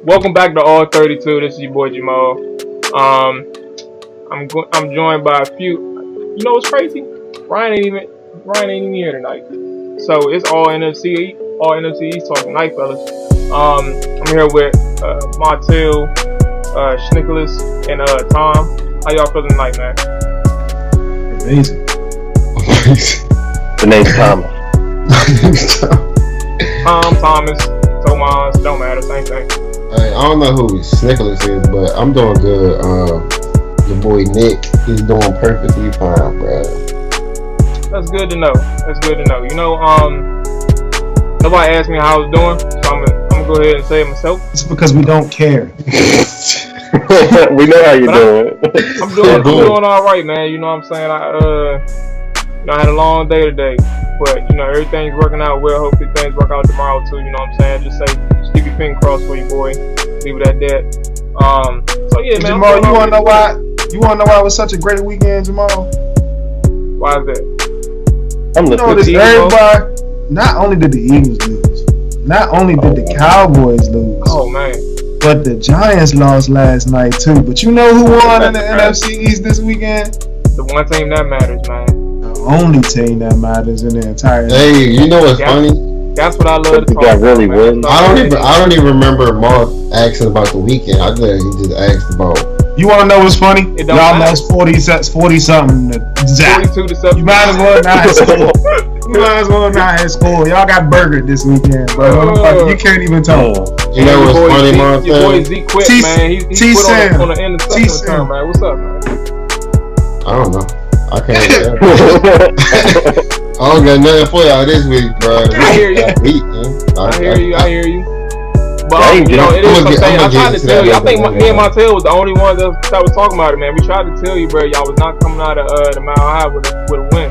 Welcome back to All 32. This is your boy Jamal. I'm joined by a few. You know what's crazy? Ryan ain't even here tonight. So it's all NFC East talking tonight, fellas. I'm here with Montel, Schnickolas, and Tom. How y'all feeling tonight, man? Amazing. The name's Thomas. Thomas, Tomas, don't matter, same thing. I don't know who Schnickolas is, but I'm doing good. Your boy Nick is doing perfectly fine, bro. That's good to know. You know, nobody asked me how I was doing, so I'm gonna go ahead and say it myself. It's because we don't care. We know how you're doing. I'm doing all right, man. You know what I'm saying? I had a long day today, but you know everything's working out well. Hopefully things work out tomorrow too. You know what I'm saying? Just keep your finger crossed for you, boy. Leave it at that. So yeah, man. Jamal, you wanna know why? You wanna know why it was such a great weekend, Jamal? Why is that? I'm You know this, everybody. Not only did the Eagles lose, not only did the Cowboys lose. Oh man. But the Giants lost last night too. But you know who won in the NFC East this weekend? The one team that matters, man. Only team that matters in the entire. Hey, you know what's funny? That's what I love to talk about. Really win. I don't even remember Mark asking about the weekend. I think he just asked about. You want to know what's funny? Y'all matter. lost 40 something. 42 to 7. You might as well not have scored. You might as well not have scored. Y'all got burgered this weekend, bro. You can't even talk. You know what's funny, Mark? Your boy Z quit, man. He quit on the end of the second term, man. What's up, man? I don't know. I can't. I don't got nothing for y'all this week, bro. I hear you. I hear you. But you know, it is something. I tried to tell you. I think me and Montel was the only ones that was talking about it, man. We tried to tell you, bro. Y'all was not coming out of the Mile High with a win.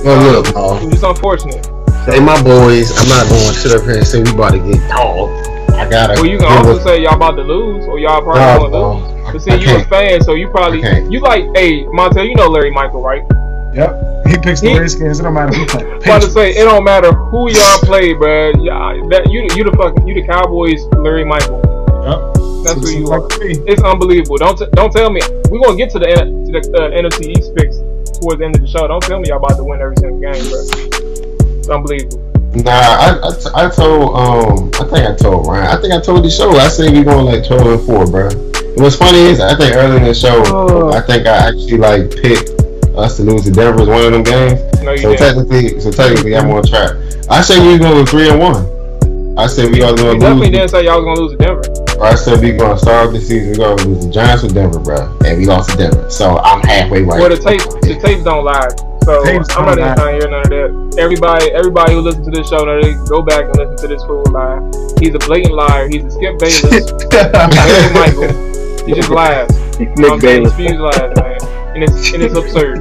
Well, look, it was just unfortunate. Hey, my boys, I'm not going to sit up here and say we about to get dogged. I gotta. Well, you can also say y'all about to lose, or y'all probably going to lose. But see, you a fan, so you probably you like. Hey, Montel, you know Larry Michael, right? Yep. He picks the Redskins. It don't matter who plays. I'm about to say it don't matter who y'all play, bro. You the Cowboys, Larry Michael. Yep. That's who you are. It's unbelievable. Don't tell me we're gonna get to the NFC East picks towards the end of the show. Don't tell me y'all about to win every single game, bro. It's unbelievable. Nah, I told Ryan. I think I told the show. I said we going like 12-4, bro. And what's funny is I think earlier in the show, I think I actually like picked us to lose to Denver as one of them games. No, so technically, I'm on track. I said we was going to 3-1. I said we all going to lose. Definitely didn't say y'all was going to lose to Denver. I said we going to start the season. We going to lose the Giants with Denver, bro, and we lost to Denver. So I'm halfway right. Well, the tapes don't lie. So I'm not even trying to hear none of that. Everybody who listens to this show, they go back and listen to this fool lie. He's a blatant liar. He's a Skip Bayless. Michael. He just lies. Nick Bayless. He lies, man. And it's absurd.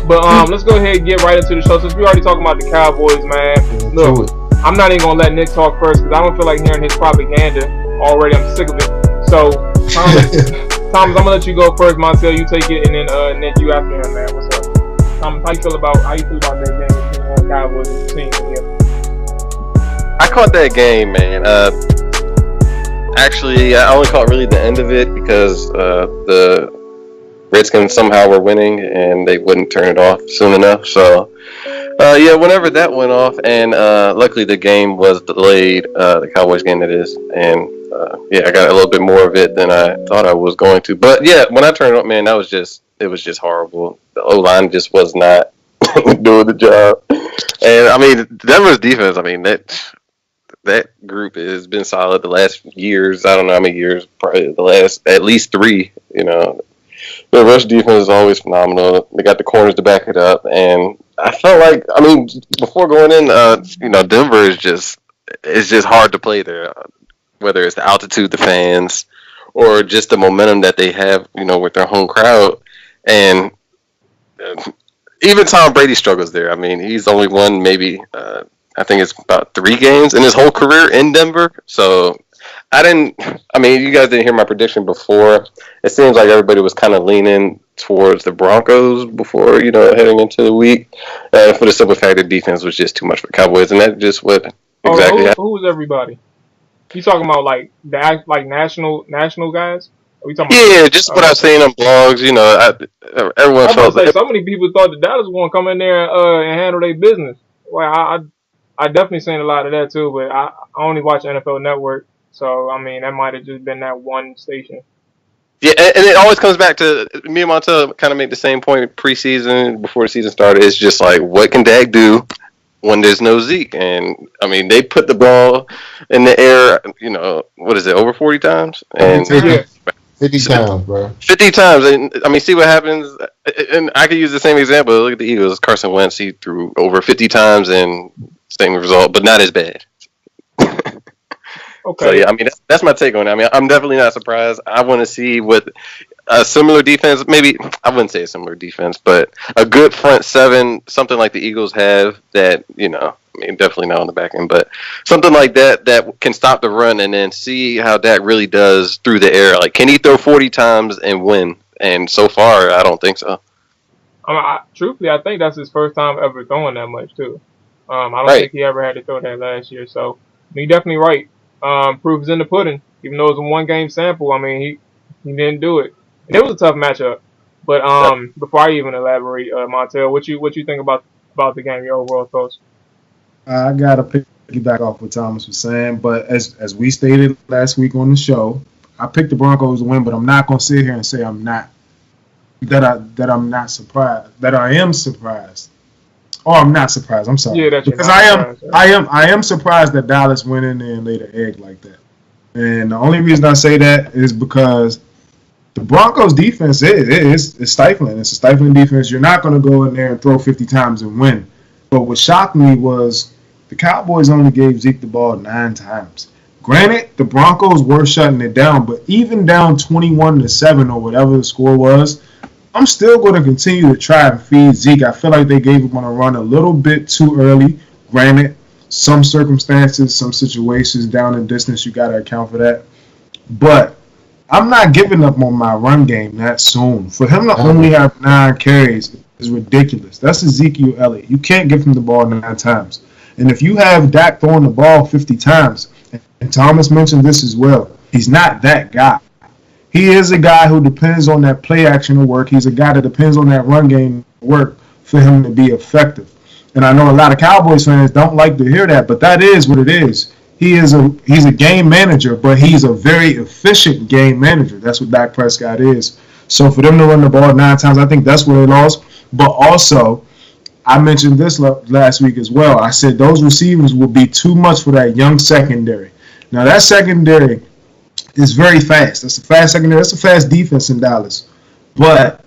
But let's go ahead and get right into the show. Since we already talking about the Cowboys, man. Look, I'm not even gonna let Nick talk first because I don't feel like hearing his propaganda already. I'm sick of it. So Thomas, I'm gonna let you go first. Montel, you take it, and then Nick, you after him, man. What's up? Thomas, how you feel about that game between the Cowboys and the team here? I caught that game, man. Actually, I only caught really the end of it because the Redskins somehow were winning and they wouldn't turn it off soon enough. So, whenever that went off, and luckily the game was delayed, the Cowboys game that is, and I got a little bit more of it than I thought I was going to. But yeah, when I turned it on, man, it was just horrible. The O-line just was not doing the job. And I mean, Denver's defense, I mean, that group has been solid the last years. I don't know how many years, probably the last at least 3, you know. The rush defense is always phenomenal. They got the corners to back it up, and I felt like, I mean, before going in, Denver is just hard to play there. Whether it's the altitude, the fans, or just the momentum that they have, you know, with their home crowd, and even Tom Brady struggles there. I mean, he's only won maybe I think it's about 3 games in his whole career in Denver. So. You guys didn't hear my prediction before. It seems like everybody was kind of leaning towards the Broncos before, you know, heading into the week. For the simple fact that defense was just too much for the Cowboys, and that's just what exactly happened. Who was everybody? You talking about like national guys? Are we talking Yeah, just about? what I've seen on blogs. Everyone I was about felt to say that. so many people thought the Dallas was gonna come in there and handle their business. Well, I definitely seen a lot of that too, but I only watch NFL Network, so I mean that might have just been that one station. Yeah, and it always comes back to me and Montel kind of make the same point preseason before the season started. It's just like, what can Dak do when there's no Zeke? And I mean, they put the ball in the air. What is it, over 40 times? And 50 times, bro. 50 times. And I mean, see what happens. And I could use the same example. Look at the Eagles. Carson Wentz, he threw over 50 times and same result, but not as bad. Okay. So yeah, I mean that's my take on it. I mean, I'm definitely not surprised. I want to see what a similar defense, maybe I wouldn't say a similar defense, but a good front seven, something like the Eagles have that, I mean, definitely not on the back end, but something like that can stop the run and then see how Dak really does through the air. Like, can he throw 40 times and win? And so far, I don't think so. Truthfully, I think that's his first time ever throwing that much too. I don't think he ever had to throw that last year. So you're definitely right. Proof is in the pudding. Even though it was a 1-game sample, I mean he didn't do it. And it was a tough matchup. But before I even elaborate, Montel, what you think about the game? Your overall thoughts? I gotta piggyback off what Thomas was saying, but as we stated last week on the show, I picked the Broncos to win, but I'm not gonna sit here and say I'm not surprised. That I am surprised. Oh, I'm not surprised. I'm sorry. Yeah, because I am surprised that Dallas went in there and laid an egg like that. And the only reason I say that is because the Broncos defense is stifling. It's a stifling defense. You're not going to go in there and throw 50 times and win. But what shocked me was the Cowboys only gave Zeke the ball 9 times. Granted, the Broncos were shutting it down, but even down 21-7 or whatever the score was, I'm still going to continue to try and feed Zeke. I feel like they gave him on a run a little bit too early. Granted, some circumstances, some situations down in distance, you got to account for that. But I'm not giving up on my run game that soon. For him to only have 9 carries is ridiculous. That's Ezekiel Elliott. You can't give him the ball 9 times. And if you have Dak throwing the ball 50 times, and Thomas mentioned this as well, he's not that guy. He is a guy who depends on that play action to work. He's a guy that depends on that run game to work for him to be effective. And I know a lot of Cowboys fans don't like to hear that, but that is what it is. He's a game manager, but he's a very efficient game manager. That's what Dak Prescott is. So for them to run the ball 9 times, I think that's where they lost. But also, I mentioned this last week as well. I said those receivers will be too much for that young secondary. Now, that secondary is very fast. That's a fast secondary. That's a fast defense in Dallas. But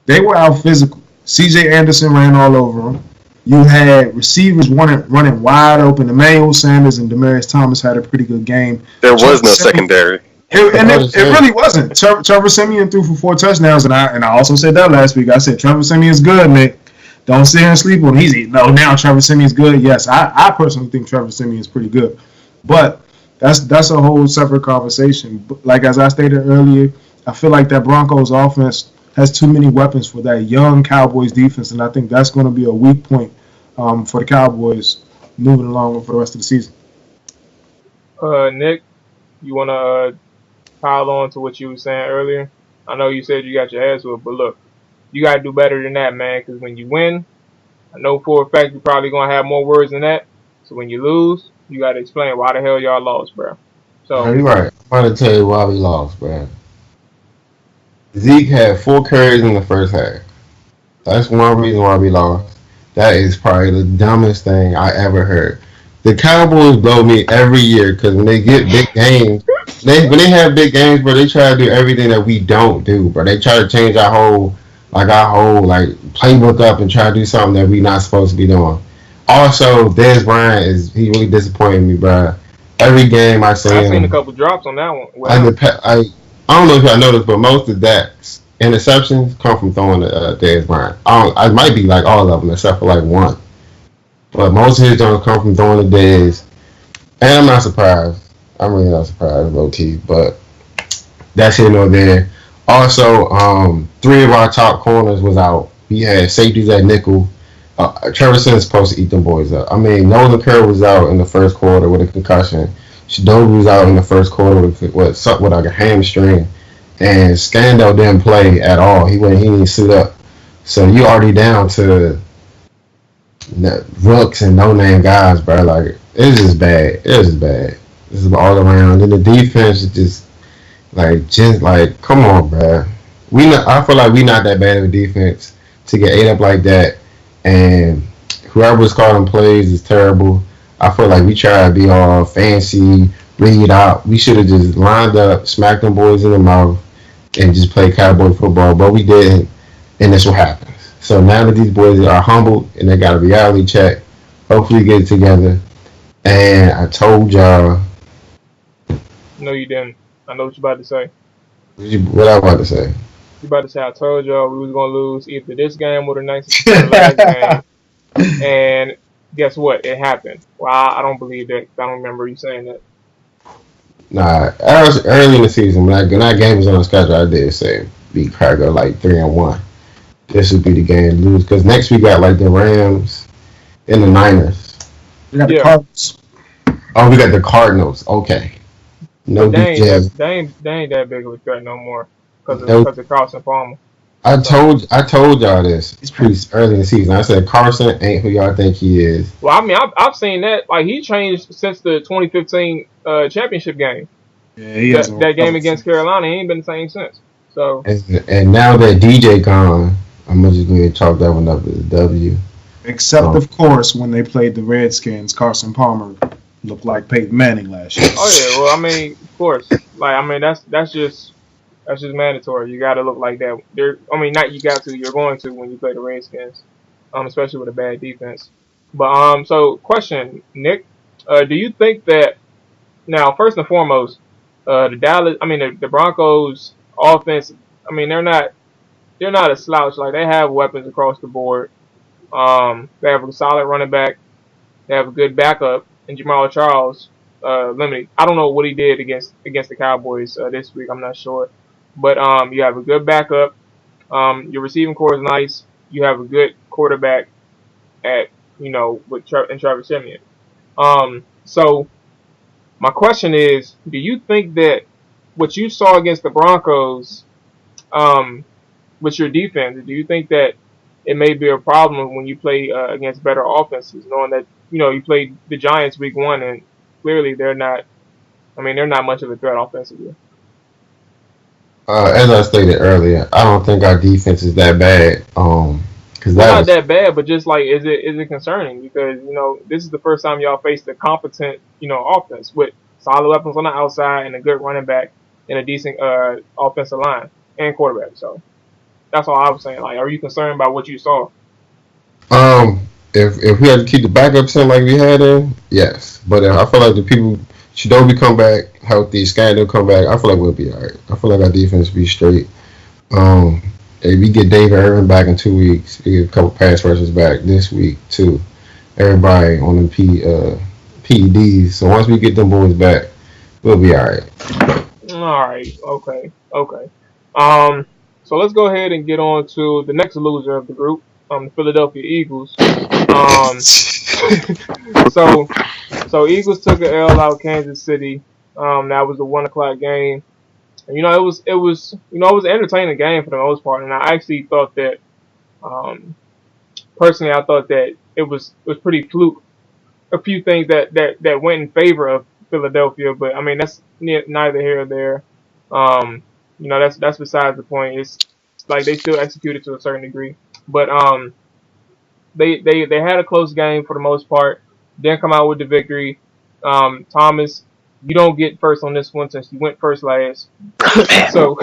they were out physical. C.J. Anderson ran all over them. You had receivers running wide open. Emmanuel Sanders and Demaryius Thomas had a pretty good game. There was no secondary. It really wasn't. Trevor Siemian threw for 4 touchdowns, and I also said that last week. I said Trevor Siemian's good, Nick. Don't sit here and sleep on him. Now Trevor Siemian's good. Yes, I personally think Trevor Siemian's pretty good. But that's a whole separate conversation. But like as I stated earlier, I feel like that Broncos offense has too many weapons for that young Cowboys defense, and I think that's going to be a weak point for the Cowboys moving along for the rest of the season. Nick, you want to pile on to what you were saying earlier? I know you said you got your ass whipped, but look, you got to do better than that, man, because when you win, I know for a fact you're probably going to have more words than that. So when you lose, you got to explain why the hell y'all lost, bro. So you're right. I'm going to tell you why we lost, bro. Zeke had 4 carries in the first half. That's one reason why we lost. That is probably the dumbest thing I ever heard. The Cowboys blow me every year because when they get big games, when they have big games, bro, they try to do everything that we don't do, bro. They try to change our whole playbook up and try to do something that we not supposed to be doing. Also, Dez Bryant he really disappointed me, bro. Every game I see him. I've seen a couple drops on that one. Well, I don't know if y'all noticed, but most of Dak's interceptions come from throwing Dez Bryant. I might be like all of them except for like one. But most of his don't come from throwing the Dez. And I'm not surprised. I'm really not surprised, low key. But that's here nor there. Also, 3 of our top corners was out. We had safeties at nickel. Trevor Simmons is supposed to eat them boys up. I mean, Nolan Kerr was out in the first quarter with a concussion. Shadova was out in the first quarter with like a hamstring, and Scandal didn't play at all. He didn't suit up. So you already down to rooks and no name guys, bro. Like it's just bad. It's just bad. This is all around. And the defense is just come on, bro. I feel like we not that bad of a defense to get ate up like that, and whoever's calling plays is terrible. I feel like we try to be all fancy, read out. We should have just lined up, smacked them boys in the mouth, and just played cowboy football, but we didn't, and that's what happens. So now that these boys are humbled and they got a reality check, hopefully get it together. And I told y'all. No, you didn't. I know what you're about to say. What I about to say? You about to say I told y'all we was gonna lose either this game or the next last game. And guess what? It happened. Well, I don't believe that. I don't remember you saying that. Nah, I was early in the season when that game was on the schedule. I did say beat Chicago like 3-1. This would be the game to lose because next we got like the Rams and the Niners. We got the Cardinals. Oh, we got the Cardinals. Okay. No, they ain't that big of a threat no more because of Carson Palmer. I told y'all this. It's pretty early in the season. I said Carson ain't who y'all think he is. Well, I mean, I've seen that. Like he changed since the 2015 championship game. Yeah, that game against Carolina, he ain't been the same since. So and now that DJ gone, I'm just going to chalk that one up as a W. Except of course when they played the Redskins, Carson Palmer looked like Peyton Manning last year. Oh yeah, well I mean, of course, like I mean that's just mandatory. You got to look like that. Not you got to. You're going to when you play the Redskins, especially with a bad defense. But so question, Nick, do you think that now first and foremost, the Broncos offense, I mean they're not a slouch. Like they have weapons across the board. They have a solid running back. They have a good backup in Jamal Charles. Limited. I don't know what he did against the Cowboys this week. I'm not sure. But you have a good backup. Your receiving core is nice. You have a good quarterback with Travis Simeon. So my question is, do you think that what you saw against the Broncos, with your defense, do you think that it may be a problem when you play against better offenses, knowing that you played the Giants week 1 and clearly they're not much of a threat offensively. As I stated earlier, I don't think our defense is that bad. Because not that bad, but just like is it concerning because this is the first time y'all faced a competent offense with solid weapons on the outside and a good running back and a decent offensive line and quarterback. So that's all I was saying. Like, are you concerned about what you saw? If we had to keep the backups in like we had in, yes. But I feel like the people, Shadova come back healthy, Scandal come back, I feel like we'll be all right. I feel like our defense will be straight. If we get David Irvin back in 2 weeks, we get a couple pass rushers back this week too. Everybody on the PEDs. So once we get them boys back, we'll be all right. All right. Okay. So let's go ahead and get on to the next loser of the group, the Philadelphia Eagles. So Eagles took an L out Kansas City. That was a 1:00 game. And, it was an entertaining game for the most part. And I actually thought that, personally, I thought that it was pretty fluke. A few things that went in favor of Philadelphia, but I mean that's neither here or there. That's besides the point. It's like they still executed to a certain degree, but they had a close game for the most part. Didn't come out with the victory. Thomas, you don't get first on this one since you went first last. So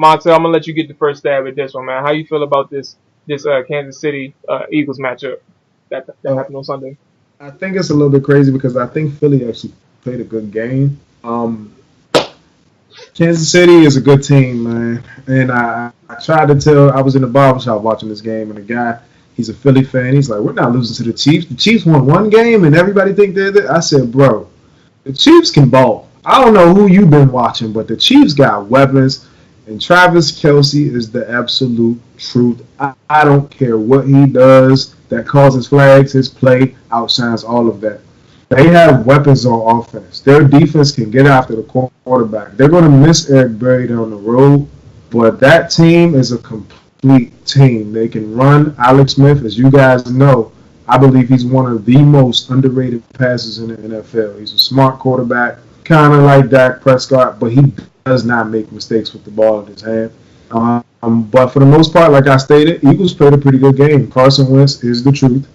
Montel, I'm gonna let you get the first stab at this one, man. How you feel about this Kansas City Eagles matchup that happened on Sunday? I think it's a little bit crazy because I think Philly actually played a good game. Kansas City is a good team, man. And I tried to tell, I was in the barbershop watching this game, and the guy, he's a Philly fan. He's like, we're not losing to the Chiefs. The Chiefs won one game, and everybody think they're there. I said, bro, the Chiefs can ball. I don't know who you've been watching, but the Chiefs got weapons, and Travis Kelce is the absolute truth. I don't care what he does that causes flags. His play outshines all of that. They have weapons on offense. Their defense can get after the quarterback. They're going to miss Eric Berry down the road, but that team is a complete team. They can run. Alex Smith, as you guys know, I believe he's one of the most underrated passers in the NFL. He's a smart quarterback, kind of like Dak Prescott, but he does not make mistakes with the ball in his hand. But for the most part, like I stated, Eagles played a pretty good game. Carson Wentz is the truth.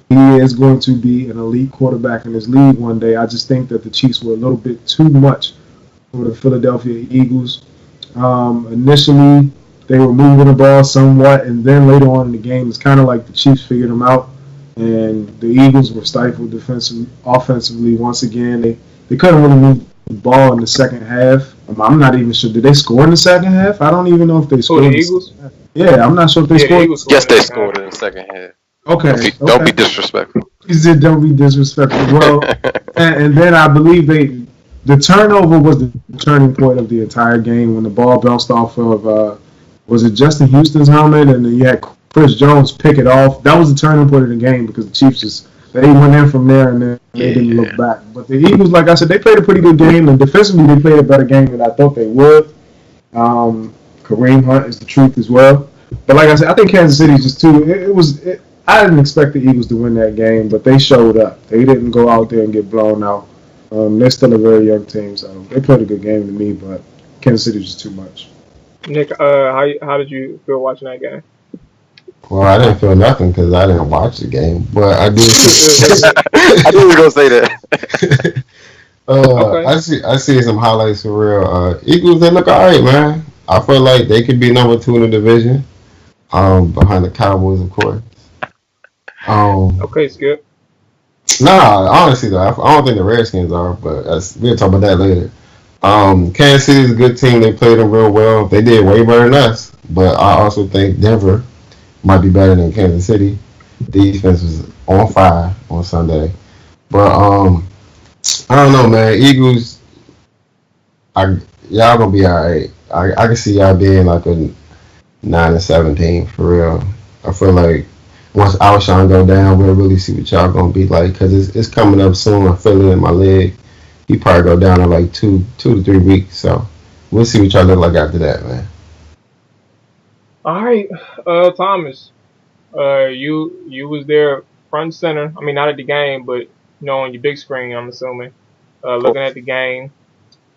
He is going to be an elite quarterback in this league one day. I just think that the Chiefs were a little bit too much for the Philadelphia Eagles. Initially, they were moving the ball somewhat, and then later on in the game, it's kind of like the Chiefs figured them out, and the Eagles were stifled offensively once again. They couldn't really move the ball in the second half. I'm not even sure. Did they score in the second half? I don't even know if they scored. The Eagles? Yeah, I'm not sure if they scored. Yes, they scored in the second half. Okay. Don't be disrespectful. He said, "Don't be disrespectful." Well, and then I believe the turnover was the turning point of the entire game when the ball bounced off of was it Justin Houston's helmet, and then you had Chris Jones pick it off. That was the turning point of the game because the Chiefs they went in from there and then they didn't look back. But the Eagles, like I said, they played a pretty good game, and defensively they played a better game than I thought they would. Kareem Hunt is the truth as well. But like I said, I think Kansas City is just too. I didn't expect the Eagles to win that game, but they showed up. They didn't go out there and get blown out. They're still a very young team, so they played a good game to me, but Kansas City was just too much. Nick, how did you feel watching that game? Well, I didn't feel nothing because I didn't watch the game, but I did. I knew you were gonna say that. Okay. I see some highlights for real. Eagles, they look alright, man. I feel like they could be number 2 in the division, behind the Cowboys, of course. Okay, Skip. Nah, honestly though, I don't think the Redskins are, but we'll talk about that later. Kansas City is a good team. They played them real well. They did way better than us, but I also think Denver might be better than Kansas City. The defense was on fire on Sunday, but I don't know, man. Eagles, y'all gonna be all right. I can see y'all being like a 9-17 for real. I feel like once Alshon go down, we'll really see what y'all gonna be like because it's coming up soon. I feel it in my leg. He probably go down in like 2 to 3 weeks. So we'll see what y'all look like after that, man. All right, Thomas. You was there front and center. I mean, not at the game, but on your big screen. I'm assuming, looking at the game.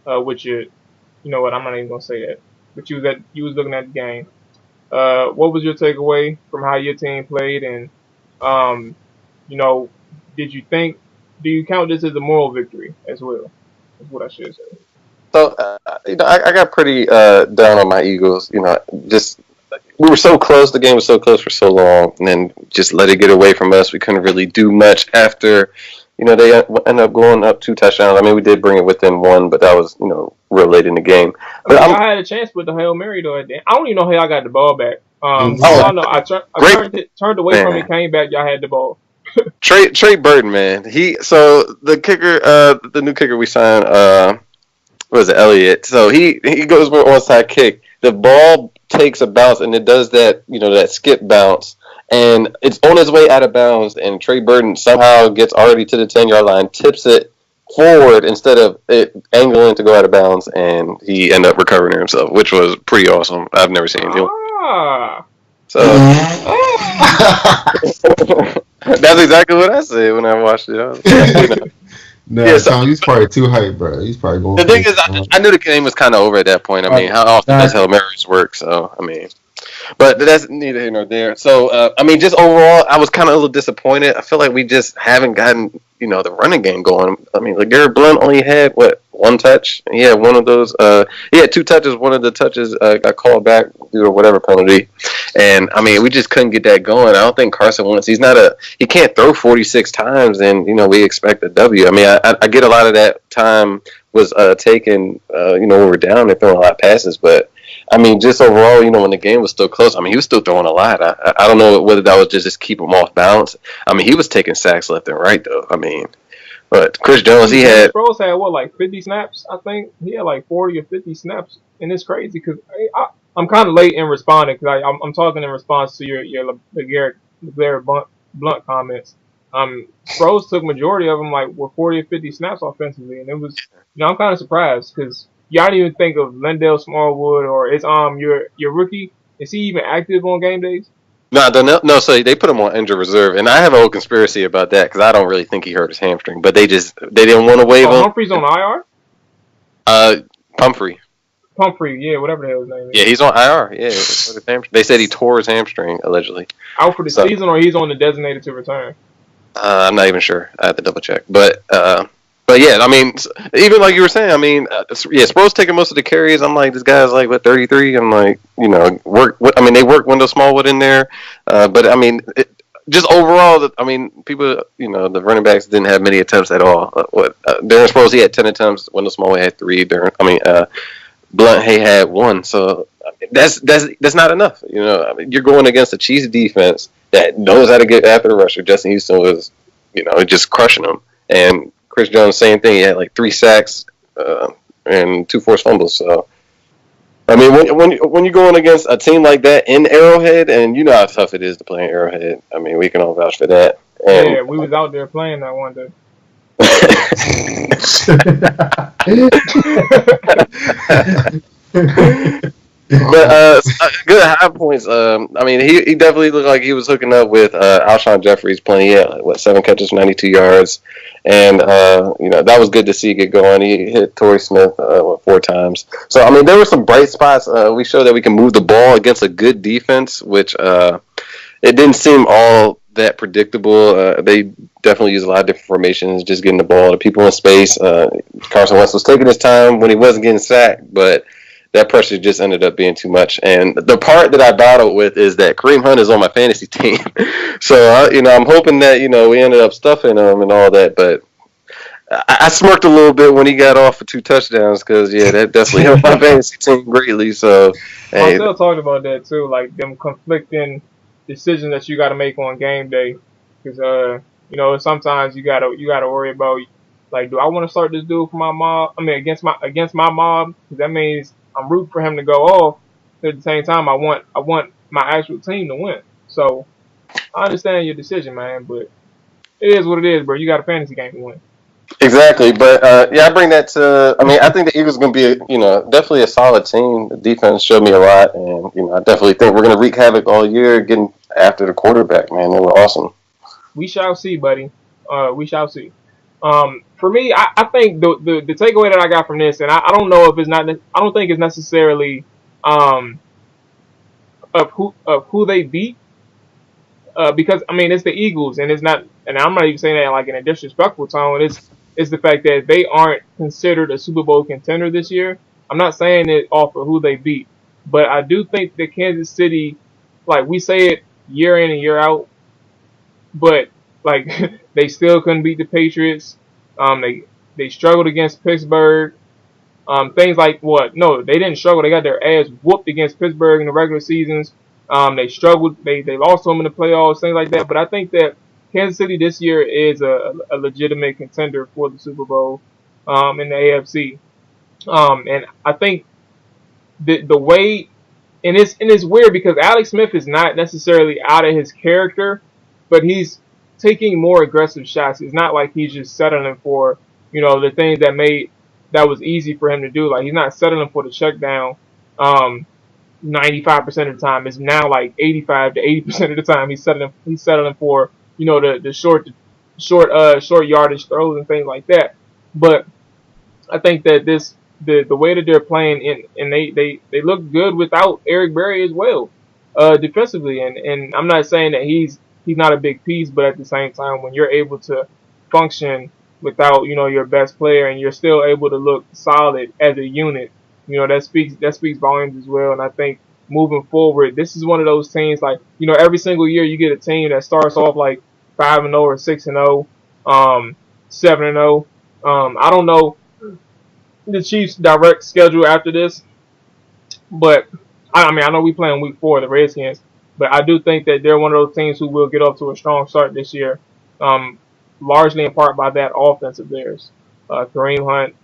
Which you know what? I'm not even gonna say that. But you was looking at the game. What was your takeaway from how your team played, and did you think? Do you count this as a moral victory as well? Is what I should say. So, I got pretty down on my Eagles. Just we were so close. The game was so close for so long, and then just let it get away from us. We couldn't really do much after. They ended up going up 2 touchdowns. I mean, we did bring it within 1, but that was real late in the game. But I had a chance with the Hail Mary though. I don't even know how y'all got the ball back. I know I turned away from it, came back. Y'all had the ball. Trey Burton, man. So the kicker, the new kicker we signed, was it Elliott? So he goes for an onside kick. The ball takes a bounce and it does that that skip bounce, and it's on its way out of bounds. And Trey Burton somehow gets already to the 10-yard line, tips it forward instead of it angling to go out of bounds, and he ended up recovering himself, which was pretty awesome. I've never seen anything. So that's exactly what I said when I watched it. Tom, he's probably too hyped, bro. He's probably going. The thing is, I knew the game was kind of over at that point. I mean, how often does Hail Marys work? So, I mean, but that's neither here nor there. So, I mean, just overall, I was kind of a little disappointed. I feel like we just haven't gotten, the running game going. I mean, LeGarrette Blount only had, 1 touch? He had one of those. He had 2 touches. One of the touches got called back due to whatever penalty. And, I mean, we just couldn't get that going. I don't think Carson Wentz, he can't throw 46 times and, we expect a W. I mean, I get a lot of that time was taken, when we were down and throwing a lot of passes. But, I mean, just overall, when the game was still close, I mean, he was still throwing a lot. I don't know whether that was just keep him off balance. I mean, he was taking sacks left and right, though. I mean, but Chris Jones, he had 50 snaps. I think he had 40 or 50 snaps, and it's crazy because I'm kind of late in responding because I'm talking in response to your LeGarrette Blount comments. Sproles took majority of them, like with 40 or 50 snaps offensively, and it was, I'm kind of surprised because y'all didn't even think of Lendell Smallwood or is your rookie. Is he even active on game days? No. So they put him on injured reserve, and I have a whole conspiracy about that because I don't really think he hurt his hamstring, but they didn't want to waive him. Humphrey's on IR. Pumphrey. Yeah, whatever the hell his name is. Yeah, he's on IR. Yeah, they said he tore his hamstring allegedly. Out for the season, or he's on the designated to return. I'm not even sure. I have to double check, but yeah, I mean, even like you were saying, I mean, Sproles taking most of the carries. I'm like, this guy's like, what, 33? I'm like, they work Wendell Smallwood in there, but I mean, just overall, I mean, people, the running backs didn't have many attempts at all. Darren Sproles, he had 10 attempts. Wendell Smallwood had 3. Blunt Hay had 1. So that's not enough. I mean, you're going against a Chiefs defense that knows how to get after the rusher. Justin Houston was, just crushing them. And Chris Jones, same thing. He had like 3 sacks and 2 forced fumbles. So, I mean, when you're going against a team like that in Arrowhead, and you know how tough it is to play in Arrowhead. I mean, we can all vouch for that. And, yeah, we was out there playing that one day. But good high points. I mean, he definitely looked like he was hooking up with Alshon Jeffries playing. Yeah, 7 catches, 92 yards, and that was good to see get going. He hit Torrey Smith 4 times. So I mean, there were some bright spots. We showed that we can move the ball against a good defense, which it didn't seem all that predictable. They definitely use a lot of different formations, just getting the ball to people in space. Carson Wentz was taking his time when he wasn't getting sacked, but that pressure just ended up being too much. And the part that I battled with is that Kareem Hunt is on my fantasy team. So, I'm hoping that, we ended up stuffing him and all that. But I smirked a little bit when he got off for 2 touchdowns because, that definitely helped my fantasy team greatly. So, hey. Marcel talked about that, too, like them conflicting decisions that you got to make on game day. Because, sometimes you gotta worry about, like, do I want to start this dude for my mob? I mean, against my mob, because that means I'm rooting for him to go off. But at the same time, I want my actual team to win. So I understand your decision, man, but it is what it is, bro. You got a fantasy game to win. Exactly, but I bring that to. I mean, I think the Eagles are going to be, definitely a solid team. The defense showed me a lot, and I definitely think we're going to wreak havoc all year, getting after the quarterback. Man, they were awesome. We shall see, buddy. We shall see. For me, I think the takeaway that I got from this, and I don't know if it's not, I don't think it's necessarily of who they beat, because I mean it's the Eagles, and it's not, and I'm not even saying that like in a disrespectful tone. It's the fact that they aren't considered a Super Bowl contender this year. I'm not saying it off of who they beat, but I do think that Kansas City, like we say it year in and year out, but like they still couldn't beat the Patriots. They struggled against Pittsburgh. Things like what? No, they didn't struggle. They got their ass whooped against Pittsburgh in the regular seasons. They struggled. They lost to them in the playoffs, things like that. But I think that Kansas City this year is a legitimate contender for the Super Bowl in the AFC. And I think the way, and it's weird because Alex Smith is not necessarily out of his character, but he's taking more aggressive shots. It's not like he's just settling for, the things that was easy for him to do. Like he's not settling for the check down 95% of the time. It's now like 85 to 80% of the time he's settling for, the short yardage throws and things like that. But I think that the way that they're playing and they look good without Eric Berry as well, defensively. And I'm not saying that he's not a big piece, but at the same time, when you're able to function without, your best player and you're still able to look solid as a unit, that speaks volumes as well. And I think moving forward, this is one of those teams like, every single year you get a team that starts off like 5-0 or 6-0, 7-0. I don't know the Chiefs' direct schedule after this, but I know we play in week 4 the Redskins. But I do think that they're one of those teams who will get off to a strong start this year, largely in part by that offense of theirs. Kareem Hunt,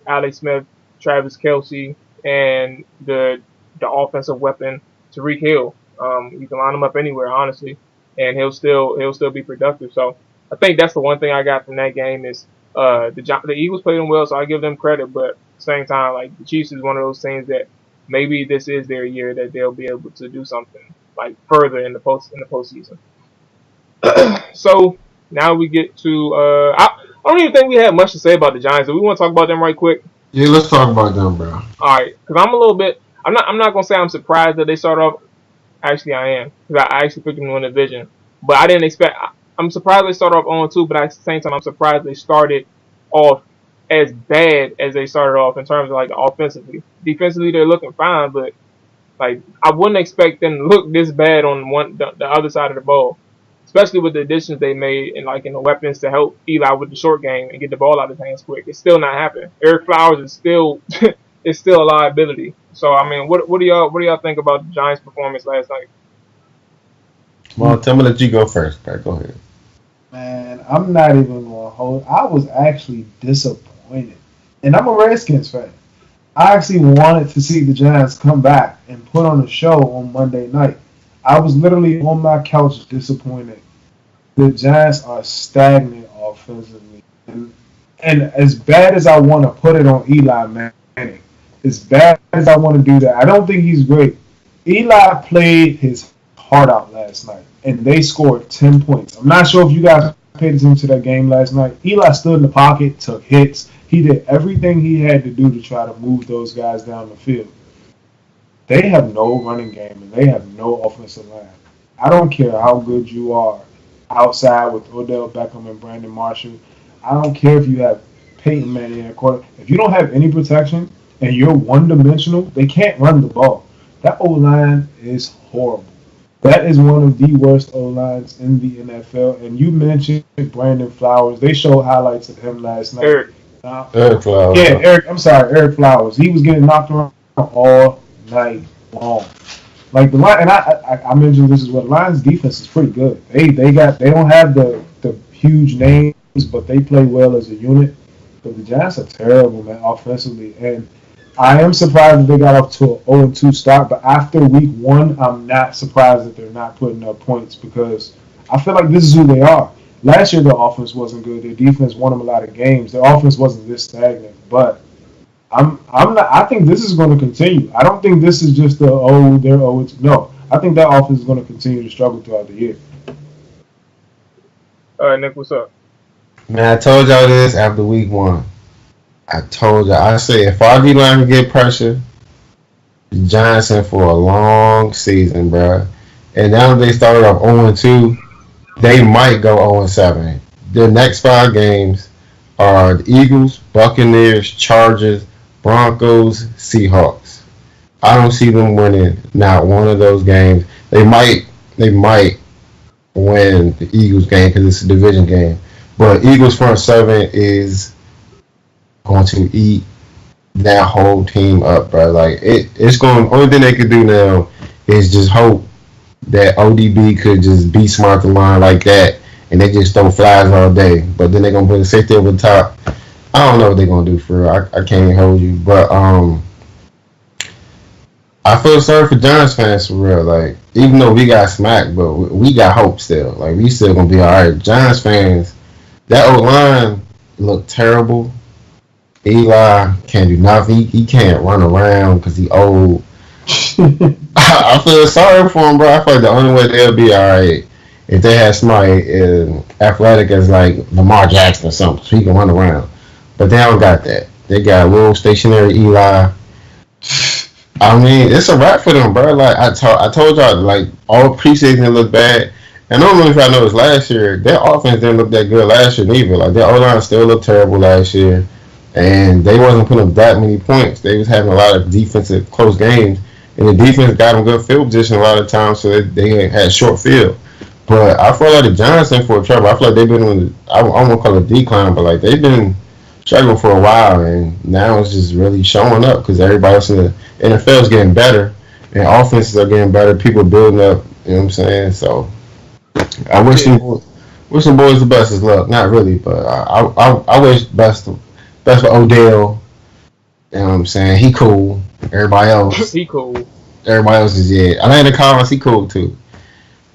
Alex Smith, Travis Kelce, and the offensive weapon, Tyreek Hill. You can line him up anywhere, honestly, and he'll still be productive. So I think that's the one thing I got from that game is the Eagles played them well, so I give them credit. But at the same time, like the Chiefs is one of those things that maybe this is their year that they'll be able to do something like further in the postseason. So now we get to I don't even think we had much to say about the Giants. Do we want to talk about them right quick? Yeah, let's talk about them, bro. All right, because I'm a little bit. I'm not gonna say I'm surprised that they started off. Actually, I am because I actually picked them to win the division, but I didn't expect. I'm surprised they started off 0-2, but at the same time, I'm surprised they started off as bad as they started off in terms of like offensively. Defensively, they're looking fine, but like I wouldn't expect them to look this bad on the other side of the ball, especially with the additions they made and like in the weapons to help Eli with the short game and get the ball out of his hands quick. It's still not happening. Eric Flowers is still is still a liability. So I mean, what do y'all think about the Giants' performance last night? Well, tell me that you go first, Pat. Go ahead. Man, I'm not even gonna hold. I was actually disappointed, and I'm a Redskins fan. I actually wanted to see the Giants come back and put on a show on Monday night. I was literally on my couch disappointed. The Giants are stagnant offensively, and as bad as I want to put it on Eli Manning, as bad as I want to do that, I don't think he's great. Eli played his heart out last night, and they scored 10 points. I'm not sure if you guys paid attention to that game last night. Eli stood in the pocket, took hits. He did everything he had to do to try to move those guys down the field. They have no running game, and they have no offensive line. I don't care how good you are outside with Odell Beckham and Brandon Marshall. I don't care if you have Peyton Manning at quarter. If you don't have any protection and you're one-dimensional, they can't run the ball. That O-line is horrible. That is one of the worst O-lines in the NFL. And you mentioned Brandon Flowers. They showed highlights of him last night. Eric Flowers. Yeah, Eric Flowers. He was getting knocked around all night long. Like the line, and I mentioned this is what Lions defense is pretty good. They don't have the huge names, but they play well as a unit. But the Giants are terrible, man, offensively, and I am surprised that they got off to an 0-2 start. But after week one, I'm not surprised that they're not putting up points because I feel like this is who they are. Last year, their offense wasn't good. Their defense won them a lot of games. Their offense wasn't this stagnant, but I'm not. I think this is going to continue. I don't think this is just they're 0-2. No, I think that offense is going to continue to struggle throughout the year. All right, Nick, what's up? Man, I told y'all this after week one. I told y'all. I said if our D-line can get pressure, the Giants in for a long season, bro. And now they started off 0-2, they might go 0-7. Their next 5 games are the Eagles, Buccaneers, Chargers, Broncos, Seahawks. I don't see them winning not one of those games. They might win the Eagles game because it's a division game. But Eagles front 7 is going to eat that whole team up, bro. Like it's going. Only thing they could do now is just hope that ODB could just be smart to line like that, and they just throw flies all day. But then they're gonna put a safety over the top. I don't know what they're gonna do for real. I can't even hold you, but I feel sorry for Giants fans for real. Like even though we got smacked, but we got hope still. Like we still gonna be all right. Giants fans, that old line looked terrible. Eli can't do nothing. He can't run around because he old. I feel sorry for him, bro. I feel like the only way they'll be all right if they had somebody athletic as like Lamar Jackson or something, so he can run around. But they don't got that. They got a little stationary Eli. I mean, it's a wrap for them, bro. Like I told y'all, like all preseason looked bad. And I don't know if y'all noticed last year, their offense didn't look that good last year neither. Like their O-line still looked terrible last year. And they wasn't putting up that many points. They was having a lot of defensive close games. And the defense got them good field position a lot of times, so they had short field. But I feel like the Giants in for trouble. I feel like they've been on, I won't call it decline, but like they've been struggling for a while, and now it's just really showing up because everybody else in the NFL is getting better, and offenses are getting better. People are building up, you know what I'm saying? So I wish them boys the best of luck. Not really, but I wish best for Odell. You know what I'm saying? He cool. Everybody else. He cool. Everybody else is, yeah. I know in the comments he cool too.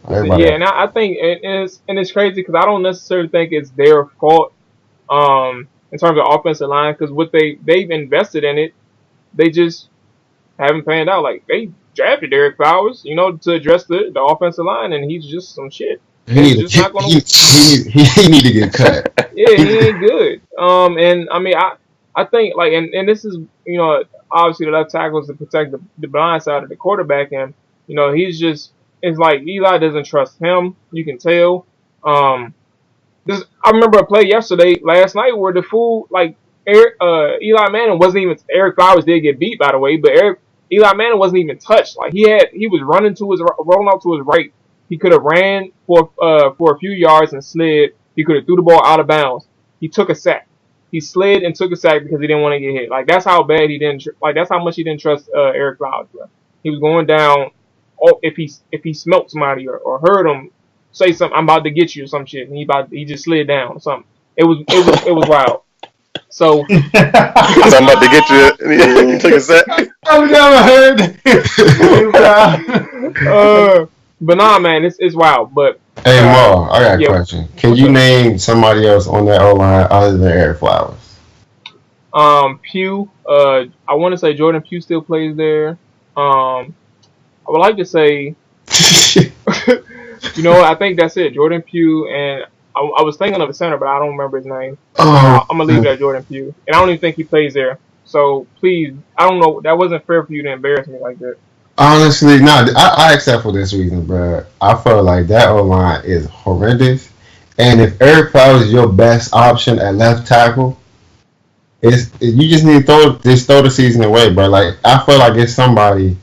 Everybody Yeah, and I think it's crazy because I don't necessarily think it's their fault in terms of offensive line because what they've invested in it, they just haven't panned out. Like they drafted Eric Flowers, to address the offensive line, and he's just some shit. he It's need just not gonna. he need to get cut. Yeah, he ain't good. And I mean, I think like, and this is, obviously the left tackle is to protect the blind side of the quarterback, and he's just, it's like Eli doesn't trust him. You can tell. I remember a play last night, where the fool like Eli Manning wasn't even. Eric Flowers did get beat, by the way, but Eli Manning wasn't even touched. Like he was rolling out to his right. He could have ran for a few yards and slid. He could have threw the ball out of bounds. He took a sack. He slid and took a sack because he didn't want to get hit. Like that's how bad he didn't. Like that's how much he didn't trust Eric Flowers. Bro. He was going down. Oh, if he smelt somebody or heard him say something, I'm about to get you or some shit, and he just slid down or something. It was wild. So I'm about to get you. You took a sack. I've never heard. But nah, man, it's wild. But hey, Mo, I got a question. Can you name somebody else on that O line other than Eric Flowers? Pugh. I want to say Jordan Pugh still plays there. I would like to say, I think that's it. Jordan Pugh, and I was thinking of a center, but I don't remember his name. I'm gonna leave it at Jordan Pugh, and I don't even think he plays there. So please, I don't know. That wasn't fair for you to embarrass me like that. Honestly, no. I accept for this reason, bro. I feel like that O line is horrendous, and if Eric Flowers is your best option at left tackle, you just need to throw the season away, bro. Like I feel like it's somebody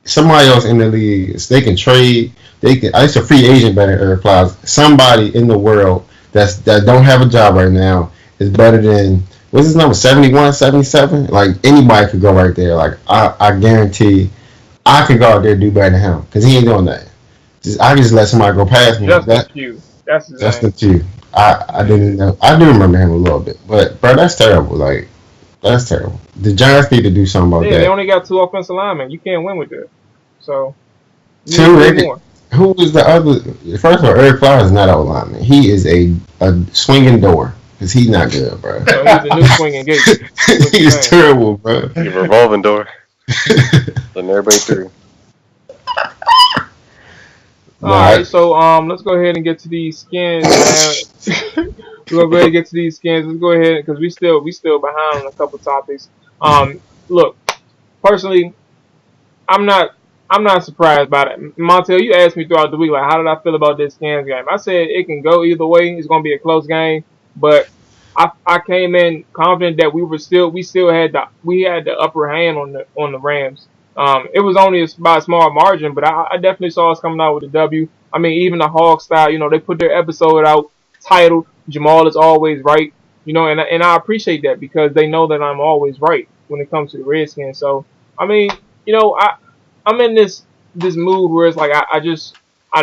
else in the league. They can trade. It's a free agent better than Eric Flowers. Somebody in the world that don't have a job right now is better than what's his number 71, 77? Like anybody could go right there. Like I guarantee. I could go out there and do better than him because he ain't doing that. I just let somebody go past me. Justin Pugh. That's his Justin name. Pugh. I didn't know. I do remember him a little bit, but bro, that's terrible. Like that's terrible. The Giants need to do something about that. They only got 2 offensive linemen. You can't win with that. So more. Who was the other? First of all, Eric Flowers is not an lineman. He is a swinging door because he's not good, bro. So he's a new swinging gate. He's terrible, bro. He's a revolving door. Letting everybody through. Alright, so let's go ahead and get to these skins, man. We're gonna go ahead and get to these skins. Let's go ahead because we still behind on a couple topics. Look, personally, I'm not surprised by it. Montel, you asked me throughout the week, like, how did I feel about this skins game? I said it can go either way. It's gonna be a close game, but I came in confident that we had the upper hand on the Rams. It was only by a small margin, but I definitely saw us coming out with a W. I mean, even the Hog style, they put their episode out titled "Jamal is always right," and I appreciate that because they know that I'm always right when it comes to the Redskins. So I mean, I'm in this mood where it's like I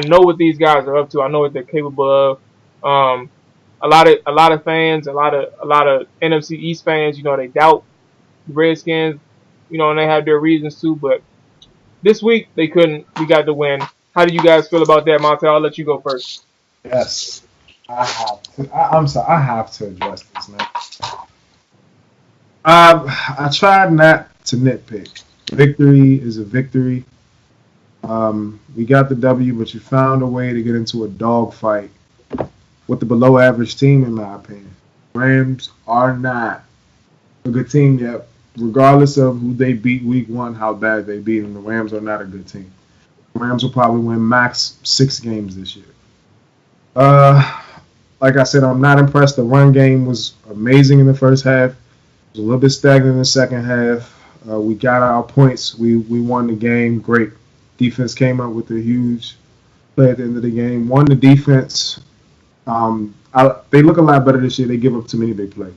know what these guys are up to. I know what they're capable of. A lot of fans, a lot of NFC East fans, they doubt the Redskins, and they have their reasons too. But this week they couldn't. We got the win. How do you guys feel about that, Montel? I'll let you go first. Yes, I have to. I'm sorry. I have to address this, man. I tried not to nitpick. Victory is a victory. We got the W, but you found a way to get into a dogfight with the below average team, in my opinion. Rams are not a good team yet, regardless of who they beat week 1, how bad they beat them. The Rams are not a good team. The Rams will probably win max 6 games this year. Like I said, I'm not impressed. The run game was amazing in the first half. It was a little bit stagnant in the second half. We got our points. We won the game. Great. Defense came up with a huge play at the end of the game. Won the defense. They look a lot better this year. They give up too many big plays.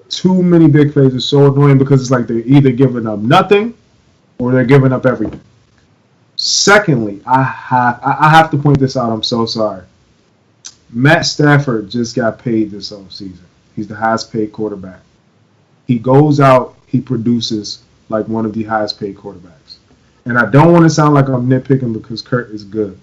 Too many big plays is so annoying because it's like they're either giving up nothing or they're giving up everything. Secondly, I have to point this out. I'm so sorry. Matt Stafford just got paid this offseason. He's the highest paid quarterback. He goes out, he produces like one of the highest paid quarterbacks. And I don't want to sound like I'm nitpicking because Kurt is good.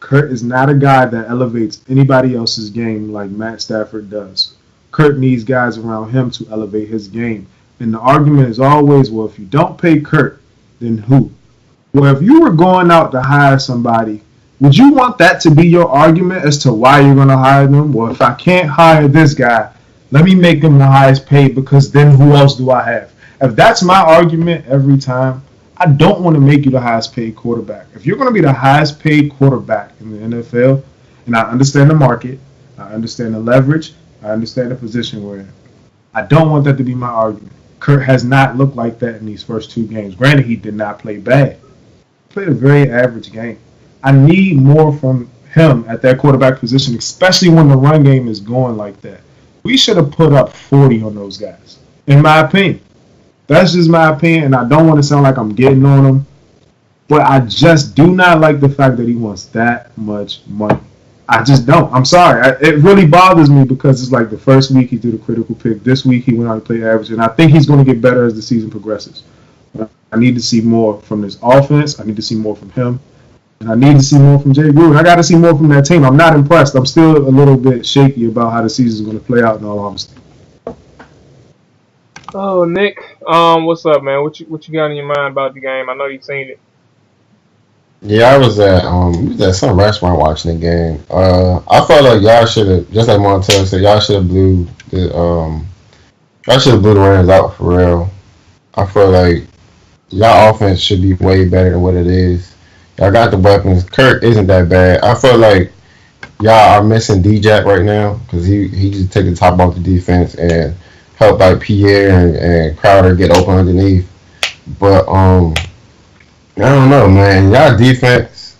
Kurt is not a guy that elevates anybody else's game like Matt Stafford does. Kurt needs guys around him to elevate his game. And the argument is always, well, if you don't pay Kurt, then who? Well, if you were going out to hire somebody, would you want that to be your argument as to why you're going to hire them? Well, if I can't hire this guy, let me make him the highest paid because then who else do I have? If that's my argument every time, I don't want to make you the highest paid quarterback. If you're going to be the highest paid quarterback in the NFL, and I understand the market, I understand the leverage, I understand the position we're in, I don't want that to be my argument. Kurt has not looked like that in these first 2 games. Granted, he did not play bad. He played a very average game. I need more from him at that quarterback position, especially when the run game is going like that. We should have put up 40 on those guys, in my opinion. That's just my opinion, and I don't want to sound like I'm getting on him, but I just do not like the fact that he wants that much money. I just don't. I'm sorry. It really bothers me because it's like the first week he threw the critical pick. This week he went out and played average, and I think he's going to get better as the season progresses. I need to see more from this offense. I need to see more from him, and I need to see more from Jay Gruden. I got to see more from that team. I'm not impressed. I'm still a little bit shaky about how the season is going to play out, in all honesty. Oh, Nick, what's up, man? What you got in your mind about the game? I know you've seen it. Yeah, I was at some restaurant watching the game. I felt like y'all should have, just like Montel said, y'all should have blew the Rams out for real. I feel like y'all offense should be way better than what it is. Y'all got the weapons. Kirk isn't that bad. I feel like y'all are missing D-Jack right now because he just take the top off the defense and help like Pierre and Crowder get open underneath. But I don't know, man. Y'all defense,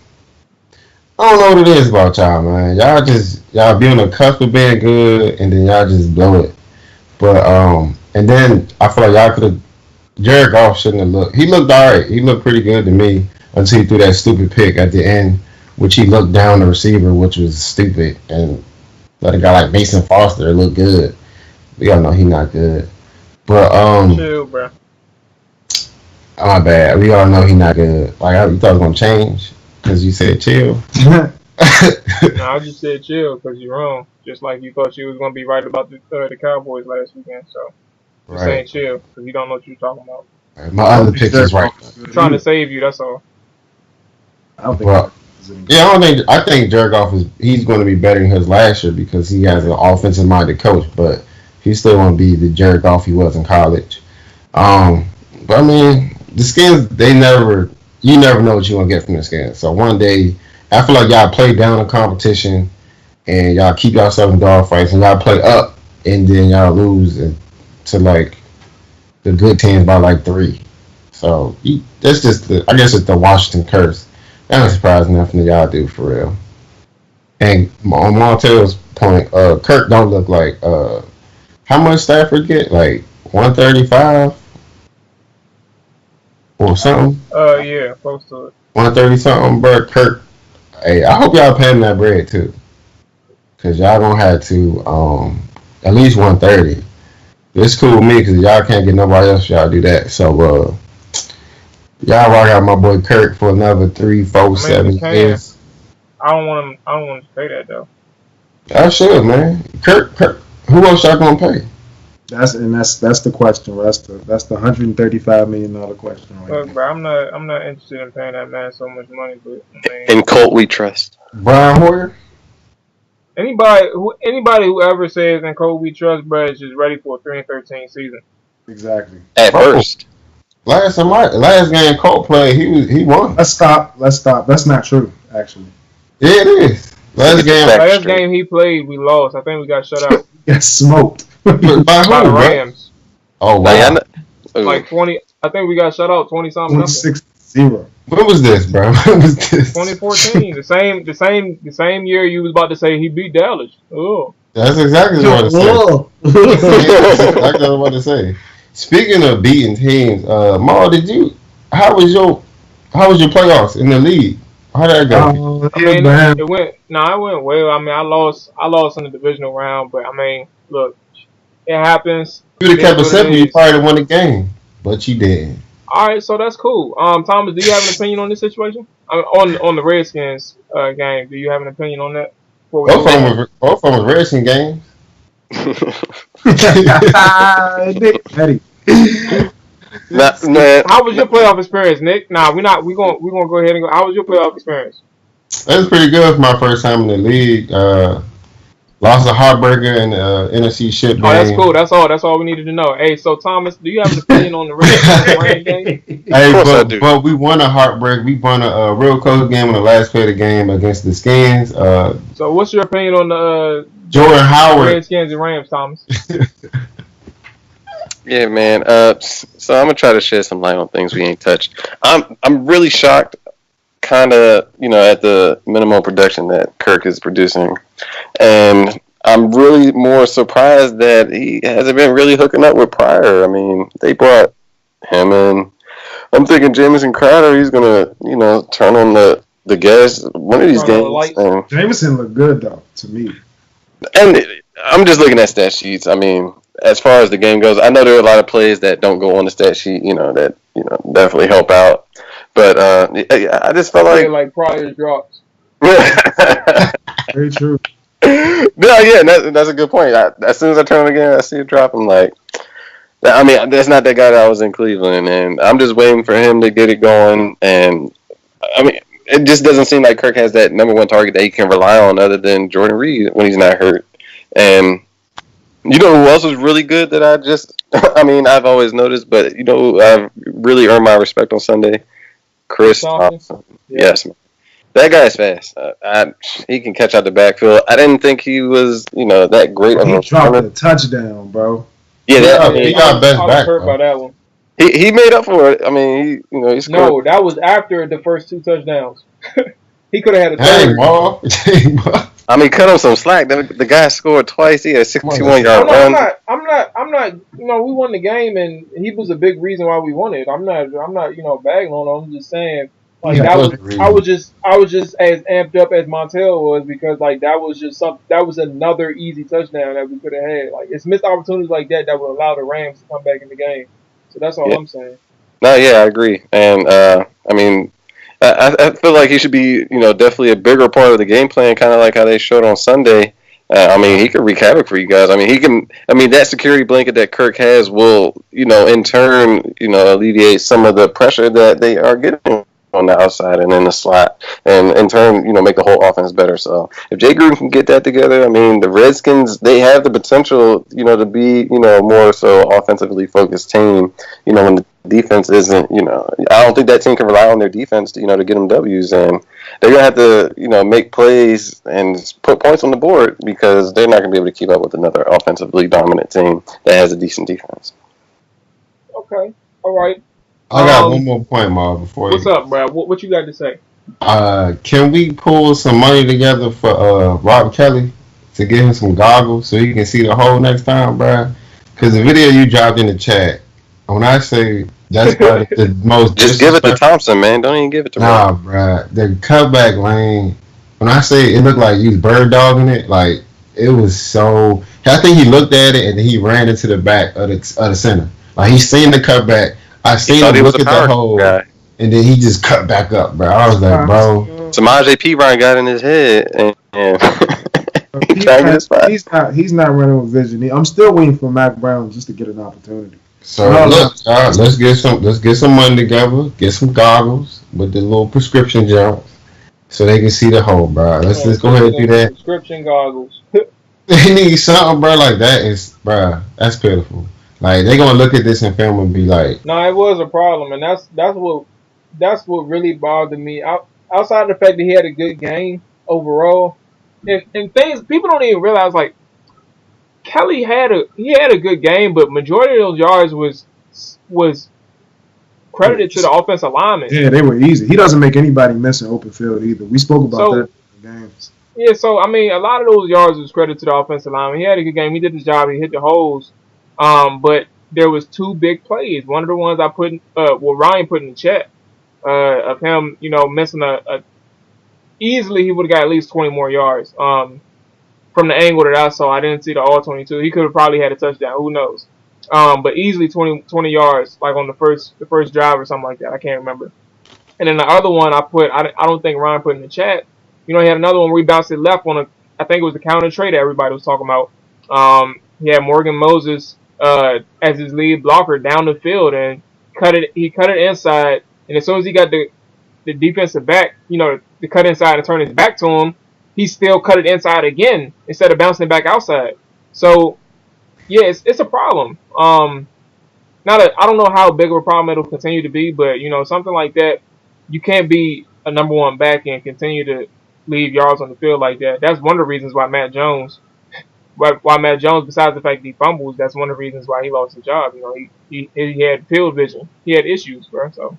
I don't know what it is about y'all, man. Y'all be on the cusp of being good, and then y'all just blow it. But and then I feel like y'all could have. Jared Goff shouldn't have looked. He looked alright. He looked pretty good to me until he threw that stupid pick at the end, which he looked down the receiver, which was stupid, and let a guy like Mason Foster look good. We all know he's not good. But Chill, bro. my bad. We all know he's not good. Like you thought it was gonna change because you said chill. No, I just said chill because you're wrong. Just like you thought you was gonna be right about the Cowboys last weekend. So just saying chill because you don't know what you're talking about. My other pick is right. I'm trying to save you. That's all. I don't think. I think Jared Goff he's going to be better than his last year because he has an offensive minded coach, but he's still going to be the Jared Goff he was in college. But I mean, the Skins, you never know what you're going to get from the Skins. So one day, I feel like y'all play down a competition and y'all keep yourself in dog fights and y'all play up and then y'all lose to like the good teams by like 3. So that's just I guess it's the Washington curse. That ain't surprising nothing that y'all do for real. And on Montel's point, Kirk don't look like how much Stafford get? Like 135 or something? Yeah, close to it. 130 something, bro. Kirk. Hey, I hope y'all pay him that bread too, cause y'all gonna have to at least 130. It's cool with me because y'all can't get nobody else. Y'all do that. So y'all rock out my boy Kirk for another 3, 4, 7 years. I don't want him to pay that though. I should, man. Kirk. Who else y'all gonna pay? That's the question. That's the $135 million question. Right. Look, bro, I'm not interested in paying that man so much money, but In Colt we trust. Brian Hoyer. Anybody who ever says in Colt we trust, bro, is just ready for a 3-13 season. Exactly. At first. Last game Colt played, he won. Let's stop. That's not true, actually. Yeah, it is. Last game he played, we lost. I think we got shut out. Got smoked. By the Rams. Oh wow. Like 20. I think we got shut out 20-something. 26-0. When was this, bro? When was this? 2014. the same year you was about to say he beat Dallas. Oh. That's exactly what I was about to say. That's exactly what I was about to say. Speaking of beating teams, Maul, how was your playoffs in the league? How did that go? It went well. I mean, I lost in the divisional round, but I mean, look, it happens. If you would have kept it simple, you probably would have won the game, but you didn't. All right, so that's cool. Thomas, do you have an opinion on this situation? On the Redskins game. Do you have an opinion on that? Before we Both move on? of them was racing games. Nick Petty. Man, How was your playoff experience, Nick? Nah, we gonna go ahead and go. How was your playoff experience? That was pretty good for my first time in the league. Lost a heartbreaker in the NFC ship Oh, that's game. cool. That's all. That's all we needed to know. Hey, so Thomas, do you have an opinion on the Rams game? Hey, course I do. but we won a heartbreak. We won a real close game on the last play of the game against the Skins. So, what's your opinion on the Jordan Howard. Redskins and Rams, Thomas? yeah, man. So I'm gonna try to shed some light on things we ain't touched. I'm really shocked, kind of, at the minimum production that Kirk is producing, and I'm really more surprised that he hasn't been really hooking up with Pryor. I mean, they brought him in. I'm thinking Jamison Crowder, he's gonna, turn on the gas one of these Turn on the games. lights. Jameson looked good though to me. And I'm just looking at stat sheets. I mean, as far as the game goes, I know there are a lot of plays that don't go on the stat sheet, that definitely help out. But I just felt Like Pryor's drops. Very true. No, yeah, that's a good point. As soon as I turn on the game, I see it drop. I'm like, I mean, that's not that guy that I was in Cleveland, and I'm just waiting for him to get it going. And I mean, it just doesn't seem like Kirk has that number one target that he can rely on other than Jordan Reed when he's not hurt. And you know who else was really good that I mean, I've always noticed, but who I've really earned my respect on Sunday? Chris Thompson. Yeah. Yes, man. That guy's fast. He can catch out the backfield. I didn't think he was, that great of He a dropped runner. a touchdown, bro. Yeah, He got best I was back. hurt Bro. by that one. he made up for it. I mean, he scored. No, that was after the first 2 touchdowns. He could have had a Dang, third. ball. Dang, ball. I mean, cut him some slack. The guy scored twice. He had a 61-yard I'm run. not. We won the game, and he was a big reason why we won it. I'm not. Bagging on him. I'm just saying, like Yeah, that was. that's the I was just as amped up as Montel was because like that was just that was another easy touchdown that we could have had. Like it's missed opportunities like that would allow the Rams to come back in the game. So that's all Yeah. I'm saying. No, yeah, I agree. And I mean, I feel like he should be, definitely a bigger part of the game plan, kind of like how they showed on Sunday. I mean, he could wreak havoc for you guys. I mean, he can. I mean, that security blanket that Kirk has will, in turn, alleviate some of the pressure that they are getting on the outside and in the slot, and in turn, make the whole offense better. So if Jay Gruden can get that together, I mean, the Redskins, they have the potential, to be, more so offensively focused team. When the defense isn't, I don't think that team can rely on their defense to, to get them W's, and they're gonna have to, make plays and put points on the board because they're not gonna be able to keep up with another offensively dominant team that has a decent defense. Okay. All right. I got one more point, Marv, before What's up, Brad? What you got to say? Can we pull some money together for Rob Kelly to get him some goggles so he can see the hole next time, bro? Because the video you dropped in the chat, when I say that's probably the most Just give it to Thompson, man. Don't even give it to Nah, Rob. bro. The cutback lane, when I say it looked like you was bird dogging it, like it was so. I think he looked at it and then he ran into the back of the center. Like he seen the cutback. I seen him look at the hole, guy. and then he just cut back up, bro. I was like, bro. Samaje Perine got in his head, and he tried to get his spot. He's not running with vision. I'm still waiting for Mac Brown just to get an opportunity. So look, let's get some money together, get some goggles with the little prescription jumps, so they can see the hole, bro. Let's go ahead and do that. Prescription goggles. They need something, bro. Like that is, bro. That's pitiful. Like they gonna look at this in film and be like, No, it was a problem, and that's what really bothered me. Outside of the fact that he had a good game overall, and things people don't even realize. Like Kelly had a good game, but majority of those yards was credited to the offensive lineman. Yeah, they were easy. He doesn't make anybody miss an open field either. We spoke about that in the games. Yeah, so I mean, a lot of those yards was credited to the offensive lineman. He had a good game. He did his job. He hit the holes. But there was 2 big plays. One of the ones Ryan put in the chat, of him, missing easily he would have got at least 20 more yards. From the angle that I saw, I didn't see the all 22. He could have probably had a touchdown. Who knows? But easily 20 yards, like on the first drive or something like that. I can't remember. And then the other one I don't think Ryan put in the chat. He had another one where he bounced it left on I think it was the counter trade that everybody was talking about. He had Morgan Moses as his lead blocker down the field and he cut it inside. And as soon as he got the defensive back, to cut inside and turn his back to him, he still cut it inside again instead of bouncing it back outside. So, yeah, it's a problem. I don't know how big of a problem it'll continue to be, but, something like that, you can't be a number one back and continue to leave yards on the field like that. That's one of the reasons why Matt Jones, besides the fact that he fumbles, that's one of the reasons why he lost his job. He had field vision. He had issues, bro. So,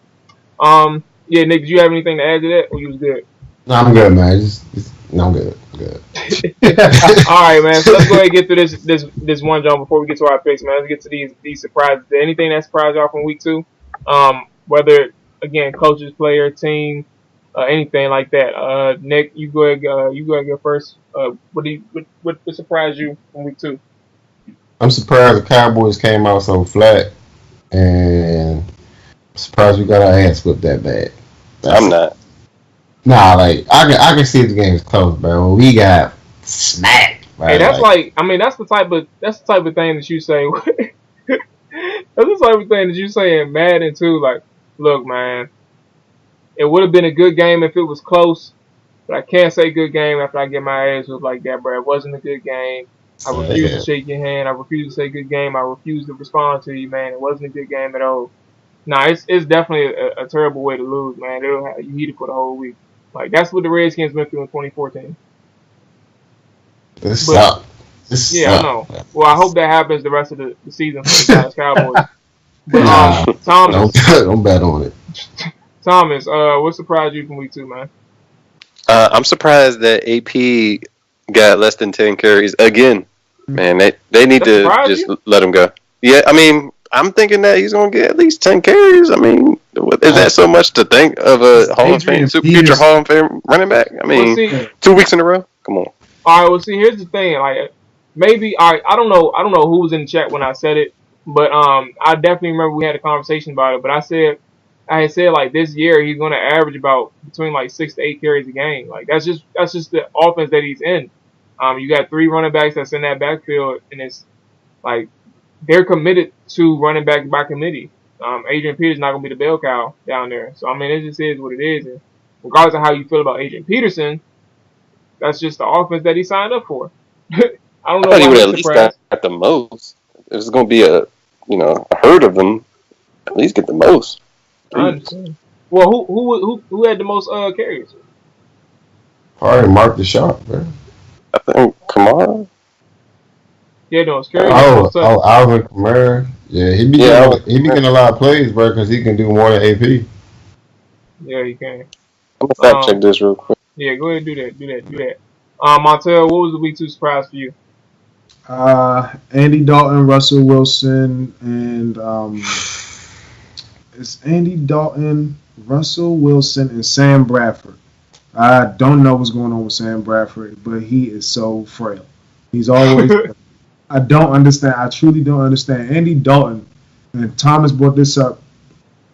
yeah, Nick, did you have anything to add to that, or you was good? No, I'm good, man. I'm good. I'm good. All right, man. So let's go ahead and get through this one, John, before we get to our picks, man. Let's get to these surprises. Did anything that surprised y'all from week 2? Whether, again, coaches, player, team, anything like that. Nick, you go ahead. Go first. What surprised you from week 2? I'm surprised the Cowboys came out so flat, and I'm surprised we got our ass whipped that bad. I'm not. Nah, like I can see the game's close, bro. We got smacked. Right? Hey, that's that's the type of thing that you say. That's the type of thing that you say in Madden too. Like, look, man, it would have been a good game if it was close, but I can't say good game after I get my ass whipped like that, bro. It wasn't a good game. I refuse to shake your hand. I refuse to say good game. I refuse to respond to you, man. It wasn't a good game at all. Nah, it's definitely a terrible way to lose, man. It'll have you heated for the whole week. Like, that's what the Redskins went through in 2014. This sucked. I know. Well, I hope that happens the rest of the season for the Dallas Cowboys. But, Thomas. Don't bet on it. Thomas, what surprised you from week 2, man? I'm surprised that AP got less than 10 carries again. Man, they need to just let him go. Yeah, I mean, I'm thinking that he's going to get at least 10 carries. I mean, is that so much to think of a future Hall of Fame running back? I mean, 2 weeks in a row? Come on. All right, well, see, here's the thing. Like, maybe, I don't know who was in the chat when I said it, but I definitely remember we had a conversation about it. But I had said, like, this year he's going to average about between, like, 6 to 8 carries a game. Like, that's just the offense that he's in. You got 3 running backs that's in that backfield, and it's, like, they're committed to running back by committee. Adrian Peterson's not going to be the bell cow down there. So, I mean, it just is what it is. And regardless of how you feel about Adrian Peterson, that's just the offense that he signed up for. I don't know. I thought he would at least got the most. If it's going to be a herd of them, at least get the most. I understand. Well, who had the most carries? Probably Mark the Sharp, man. I think Kamara. Yeah, those carries. Alvin Kamara. Yeah, he be getting a lot of plays, bro, because he can do more than AP. Yeah, he can. I'm gonna fact check this real quick. Yeah, go ahead and do that. Montel, what was the week 2 surprise for you? Andy Dalton, Russell Wilson, and it's Andy Dalton, Russell Wilson, and Sam Bradford. I don't know what's going on with Sam Bradford, but he is so frail. He's always. I don't understand. I truly don't understand. Andy Dalton, and Thomas brought this up.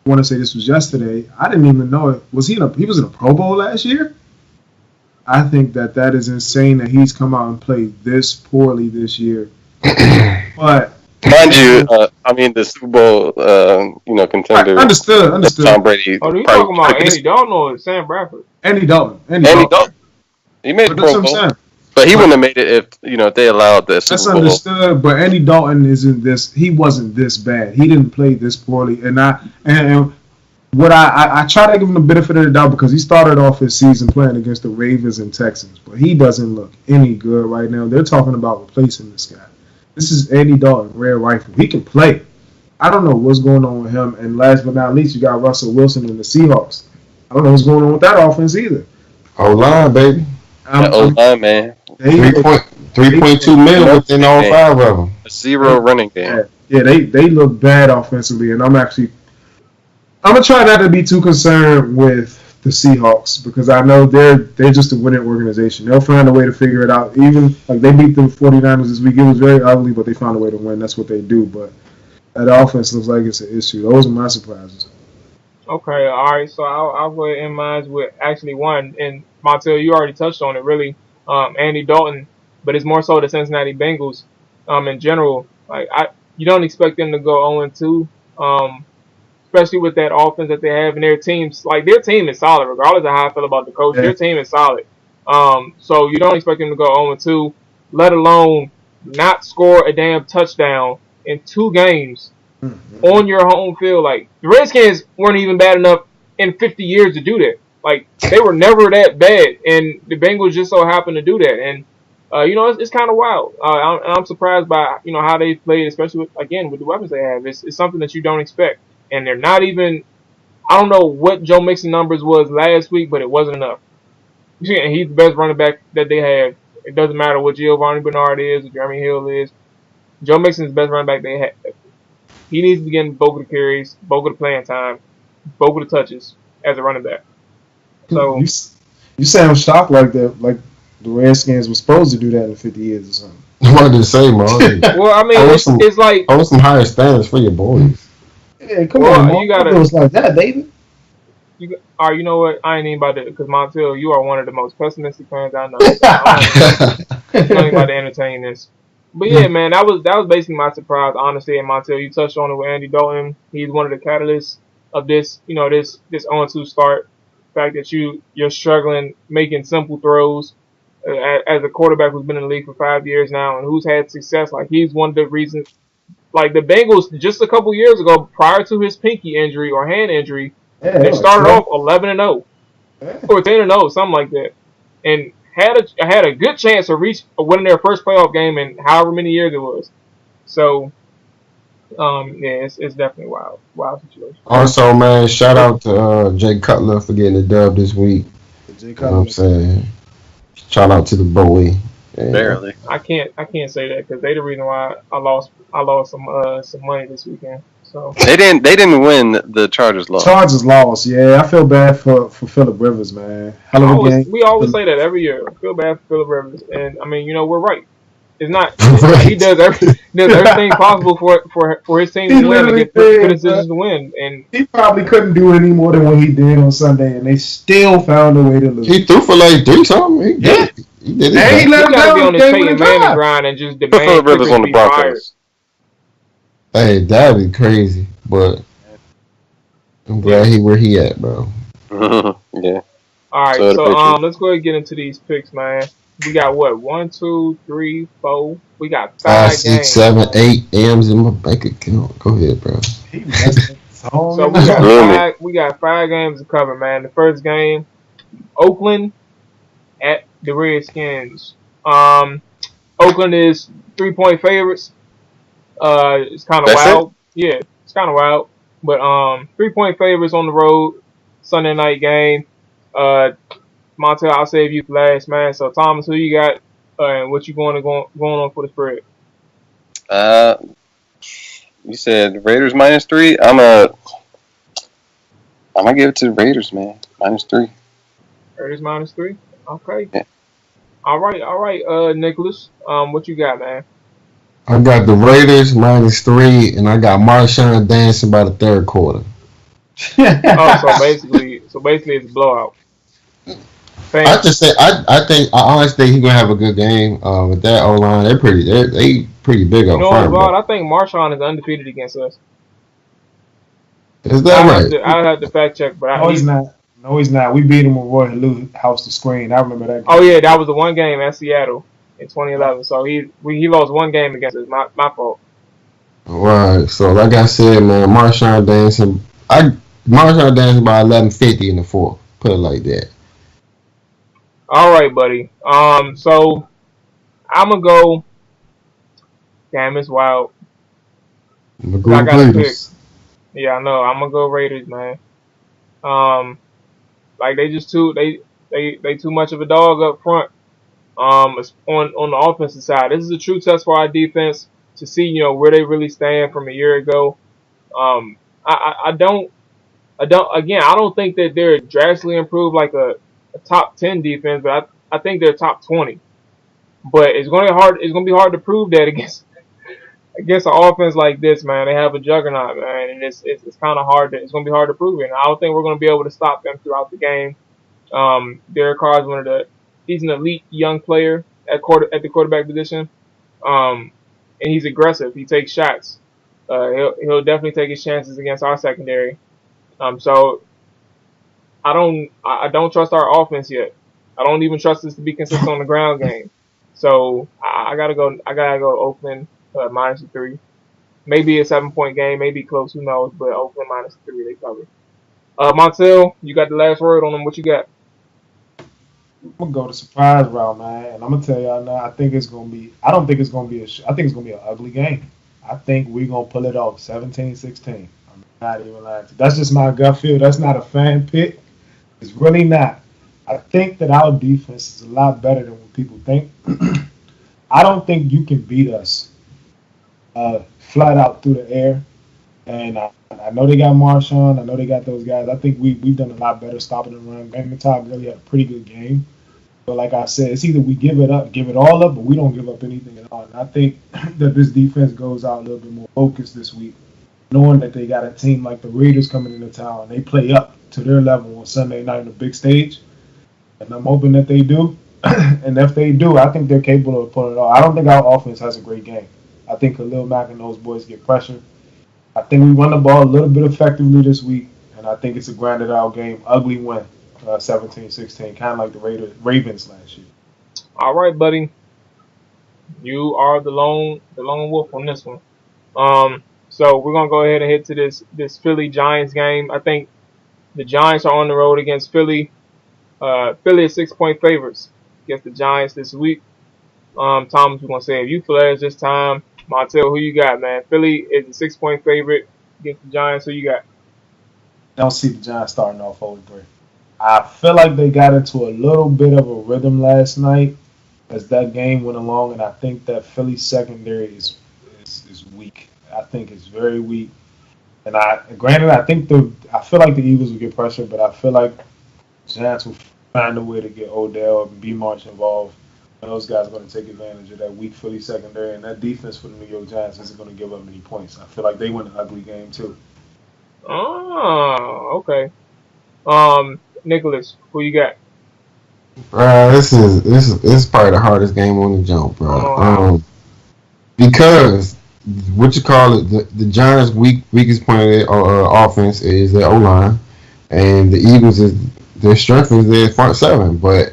I want to say this was yesterday. I didn't even know it. He was in a Pro Bowl last year? I think that is insane that he's come out and played this poorly this year. But mind you, I mean the Super Bowl, contender. Understood. Tom Brady. Oh, you talking about Andy Dalton or Sam Bradford? Andy Dalton. He made the Pro Bowl. But he wouldn't have made it if they allowed the Super Bowl. That's understood. But Andy Dalton isn't this. He wasn't this bad. He didn't play this poorly. And what I try to give him the benefit of the doubt because he started off his season playing against the Ravens and Texans, but he doesn't look any good right now. They're talking about replacing this guy. This is Andy Dalton, Red Rifle. He can play. I don't know what's going on with him. And last but not least, you got Russell Wilson and the Seahawks. I don't know what's going on with that offense either. O-line, baby. O-line, man. 3.2 million within all 5 of them. A 0 running game. Yeah, they look bad offensively, and I'm gonna try not to be too concerned with the Seahawks because I know they're just a winning organization. They'll find a way to figure it out. Even like they beat the 49ers this week, it was very ugly, but they found a way to win. That's what they do. But that offense looks like it's an issue. Those are my surprises. Okay, all right. So I'll go ahead and mine with actually one. And Montel, you already touched on it, really. Andy Dalton, but it's more so the Cincinnati Bengals. In general, like you don't expect them to go 0-2. Especially with that offense that they have and their teams. Like their team is solid, regardless of how I feel about the coach. Yeah. Their team is solid. So you don't expect them to go 0-2, let alone not score a damn touchdown in 2 games on your home field. Like the Redskins weren't even bad enough in 50 years to do that. Like they were never that bad, and the Bengals just so happened to do that. And it's kind of wild. I'm surprised by how they played, especially with the weapons they have. It's something that you don't expect, and they're not even. I don't know what Joe Mixon numbers was last week, but it wasn't enough. Yeah, he's the best running back that they have. It doesn't matter what Giovanni Bernard is or Jeremy Hill is. Joe Mixon is the best running back they have. He needs to be getting bulk of the carries, bulk of the playing time, bulk of the touches as a running back. So you sound shocked like that, like the Redskins were supposed to do that in 50 years or something. I wanted to say, man. well, I mean, it's like I want some higher standards for your boys. Yeah, come on, man. You gotta. It was like that, baby. You know what? I ain't even about to, because Montel, you are one of the most pessimistic fans I know. So I ain't about to entertain this. But yeah, man, that was basically my surprise, honestly. And Montel, you touched on it with Andy Dalton. He's one of the catalysts of this 0-2 start. The fact that you're struggling making simple throws as a quarterback who's been in the league for 5 years now and who's had success. Like he's one of the reasons. Like the Bengals just a couple years ago, prior to his pinky injury or hand injury, they started off 11-0 or 10-0, something like that, and had a good chance to reach winning their first playoff game in however many years it was. So, it's definitely wild situation. Also, man, shout out to Jay Cutler for getting the dub this week. You know what I'm saying? Shout out to the boy. Barely. I can't say that because they the reason why I lost some money this weekend. So They didn't win. The Chargers lost. Chargers lost. Yeah, I feel bad for Phillip Rivers, man. Hell of a game. We always say that every year. I feel bad for Phillip Rivers, and I mean, we're right. It's not. Right. He does everything possible for his team to win and get good decisions to win. And he probably couldn't do any more than what he did on Sunday, and they still found a way to lose. He threw for like 3 something. Yeah. He did it. And he let him gotta be go. on his Peyton Manning grind and just demand Phillip Rivers on the be fired. Broncos. Hey, that'd be crazy, but I'm glad where he at, bro. Yeah. All right, So so let's go ahead and get into these picks, man. We got what? 1, 2, 3, 4. We got 5 6, games. 7, 8 M's in my bank account. Go ahead, bro. So we got 5 games to cover, man. The first game, Oakland at the Redskins. Oakland is 3-point favorites. It's kind of wild. Yeah, it's kind of wild. But 3-point favorites on the road, Sunday night game. Montel, I'll save you for last, man. So Thomas, who you got, and what you going on for the spread? You said Raiders -3. I'm gonna give it to the Raiders, man. -3. Raiders -3. Okay. Yeah. All right. Nicholas, what you got, man? I got the Raiders -3, and I got Marshawn dancing by the third quarter. So basically it's a blowout. I just say I honestly think he's gonna have a good game. With that O line, they pretty big up front. Rod, I think Marshawn is undefeated against us. Is that right? I have to fact check, but he's not. No, he's not. We beat him with Roy Halou house to screen. I remember that game. Oh yeah, that was the one game at Seattle in 2011. So he lost one game against us. My fault. Right. So like I said, man, Marshawn dancing by 11:50 in the fourth. Put it like that. All right, buddy. So I'm gonna go. Damn, it's wild. I got to pick. Yeah, I know. I'm gonna go Raiders, man. Like they just they too much of a dog up front. On the offensive side, this is a true test for our defense to see where they really stand from a year ago. I don't think that they're drastically improved like a top 10 defense, but I think they're top 20. But it's going to be hard to prove that against against an offense like this, man, they have a juggernaut, man, and it's kind of hard. It's going to be hard to prove it. And I don't think we're going to be able to stop them throughout the game. Derek Carr is he's an elite young player at the quarterback position, and he's aggressive. He takes shots. He'll definitely take his chances against our secondary. So I don't trust our offense yet. I don't even trust us to be consistent on the ground game. So I gotta go Oakland -3. Maybe a 7-point game, maybe close, who knows? But Oakland -3, they cover. Montel, you got the last word on them. What you got? I'm gonna go the surprise route, man, and I'm gonna tell y'all now. I think it's gonna be. I don't think it's gonna be I think it's gonna be an ugly game. I think we're gonna pull it off, 17-16. I'm not even lying to you. That's just my gut feel. That's not a fan pick. It's really not. I think that our defense is a lot better than what people think. I don't think you can beat us flat out through the air. And I know they got Marshawn. I know they got those guys. I think we've done a lot better stopping the run. Graham Todd really had a pretty good game. But like I said, it's either we give it all up, but we don't give up anything at all. And I think that this defense goes out a little bit more focused this week, knowing that they got a team like the Raiders coming into town. And they play up to their level on Sunday night on the big stage. And I'm hoping that they do. And if they do, I think they're capable of pulling it off. I don't think our offense has a great game. I think Khalil Mack and those boys get pressure. I think we run the ball a little bit effectively this week, and I think it's a grinded out game. Ugly win, 17-16, kind of like the Ravens last year. All right, buddy. You are the lone wolf on this one. So we're gonna go ahead and hit to this Philly Giants game. I think the Giants are on the road against Philly. Philly is 6-point favorites against the Giants this week. Thomas, we're gonna save you for last this time. Montel, who you got, man? Philly is a 6-point favorite against the Giants. Who you got? I don't see the Giants starting off 0-3. I feel like they got into a little bit of a rhythm last night as that game went along, and I think that Philly secondary is weak. I think it's very weak. And I feel like the Eagles will get pressure, but I feel like the Giants will find a way to get Odell and B. March involved. And those guys are going to take advantage of that weak Philly secondary, and that defense for the New York Giants isn't going to give up many points. I feel like they win an ugly game too. Oh, okay. Nicholas, who you got? This is probably the hardest game on the jump, bro. Because what you call it, the Giants' weakest point of their offense is their O-line, and the Eagles their strength is their front seven, but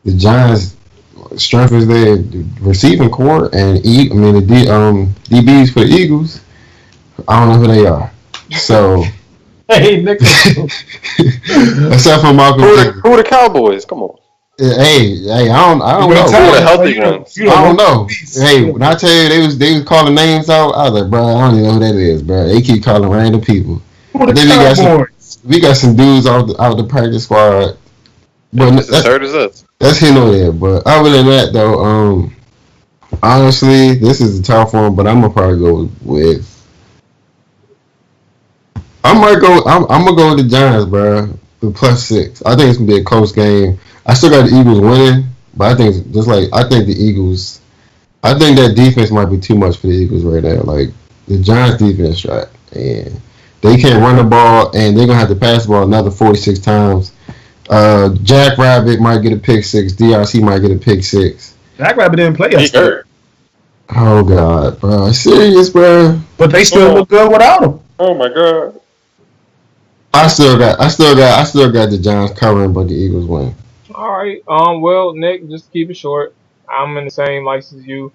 the Giants' strength is their receiving core, and the DBs for the Eagles, I don't know who they are. So, hey, Nicholas. Except for Malcolm. Who are the Cowboys? Come on. Hey, I don't know. Who are the healthy ones? I don't know. Hey, when I tell you they was calling names out, I was like, bro, I don't even know who that is, bro. They keep calling random people. Who are the Cowboys? We got some dudes out the practice squad. But that's here nor there. But other than that, though, honestly, this is a tough one. But I'm gonna probably go with. I'm gonna go with the Giants, bro. The +6. I think it's gonna be a close game. I still got the Eagles winning, but I think the Eagles. I think that defense might be too much for the Eagles right now. Like the Giants defense, right, and they can't run the ball, and they're gonna have to pass the ball another 46 times. Jack Rabbit might get a pick 6. DRC might get a pick 6. Jack Rabbit didn't play yesterday. Oh God, bro, serious, bro. But they still look good without him. Oh my God. I still got the Giants covering, but the Eagles win. All right. Well, Nick, just to keep it short, I'm in the same lights as you.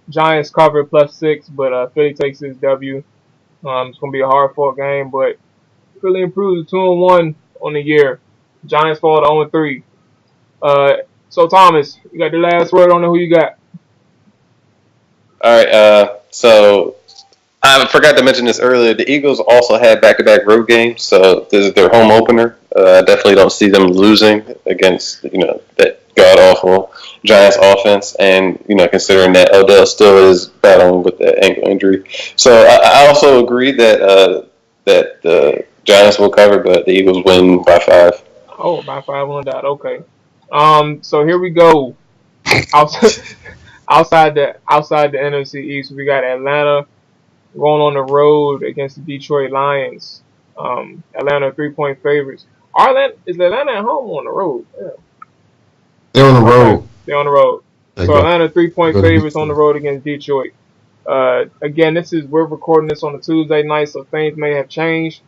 Giants cover +6, but Philly takes this W. It's gonna be a hard-fought game, but Philly improves to 2-1 on the year. Giants fall to 0-3. So Thomas, you got the last word on who you got? All right. So I forgot to mention this earlier. The Eagles also had back-to-back road games, so this is their home opener. I definitely don't see them losing against that god-awful Giants offense, and considering that Odell still is battling with that ankle injury. So I also agree that the Giants will cover, but the Eagles win by 5. Oh, by 5 on the dot. Okay. So here we go. outside the NFC East, we got Atlanta going on the road against the Detroit Lions. Atlanta 3-point favorites. Is Atlanta at home or on the road? Yeah. They're on the Okay, road. they're on the road. They So go. Atlanta 3-point Go to favorites on the Detroit. road against Detroit. Again, we're recording this on a Tuesday night, so things may have changed.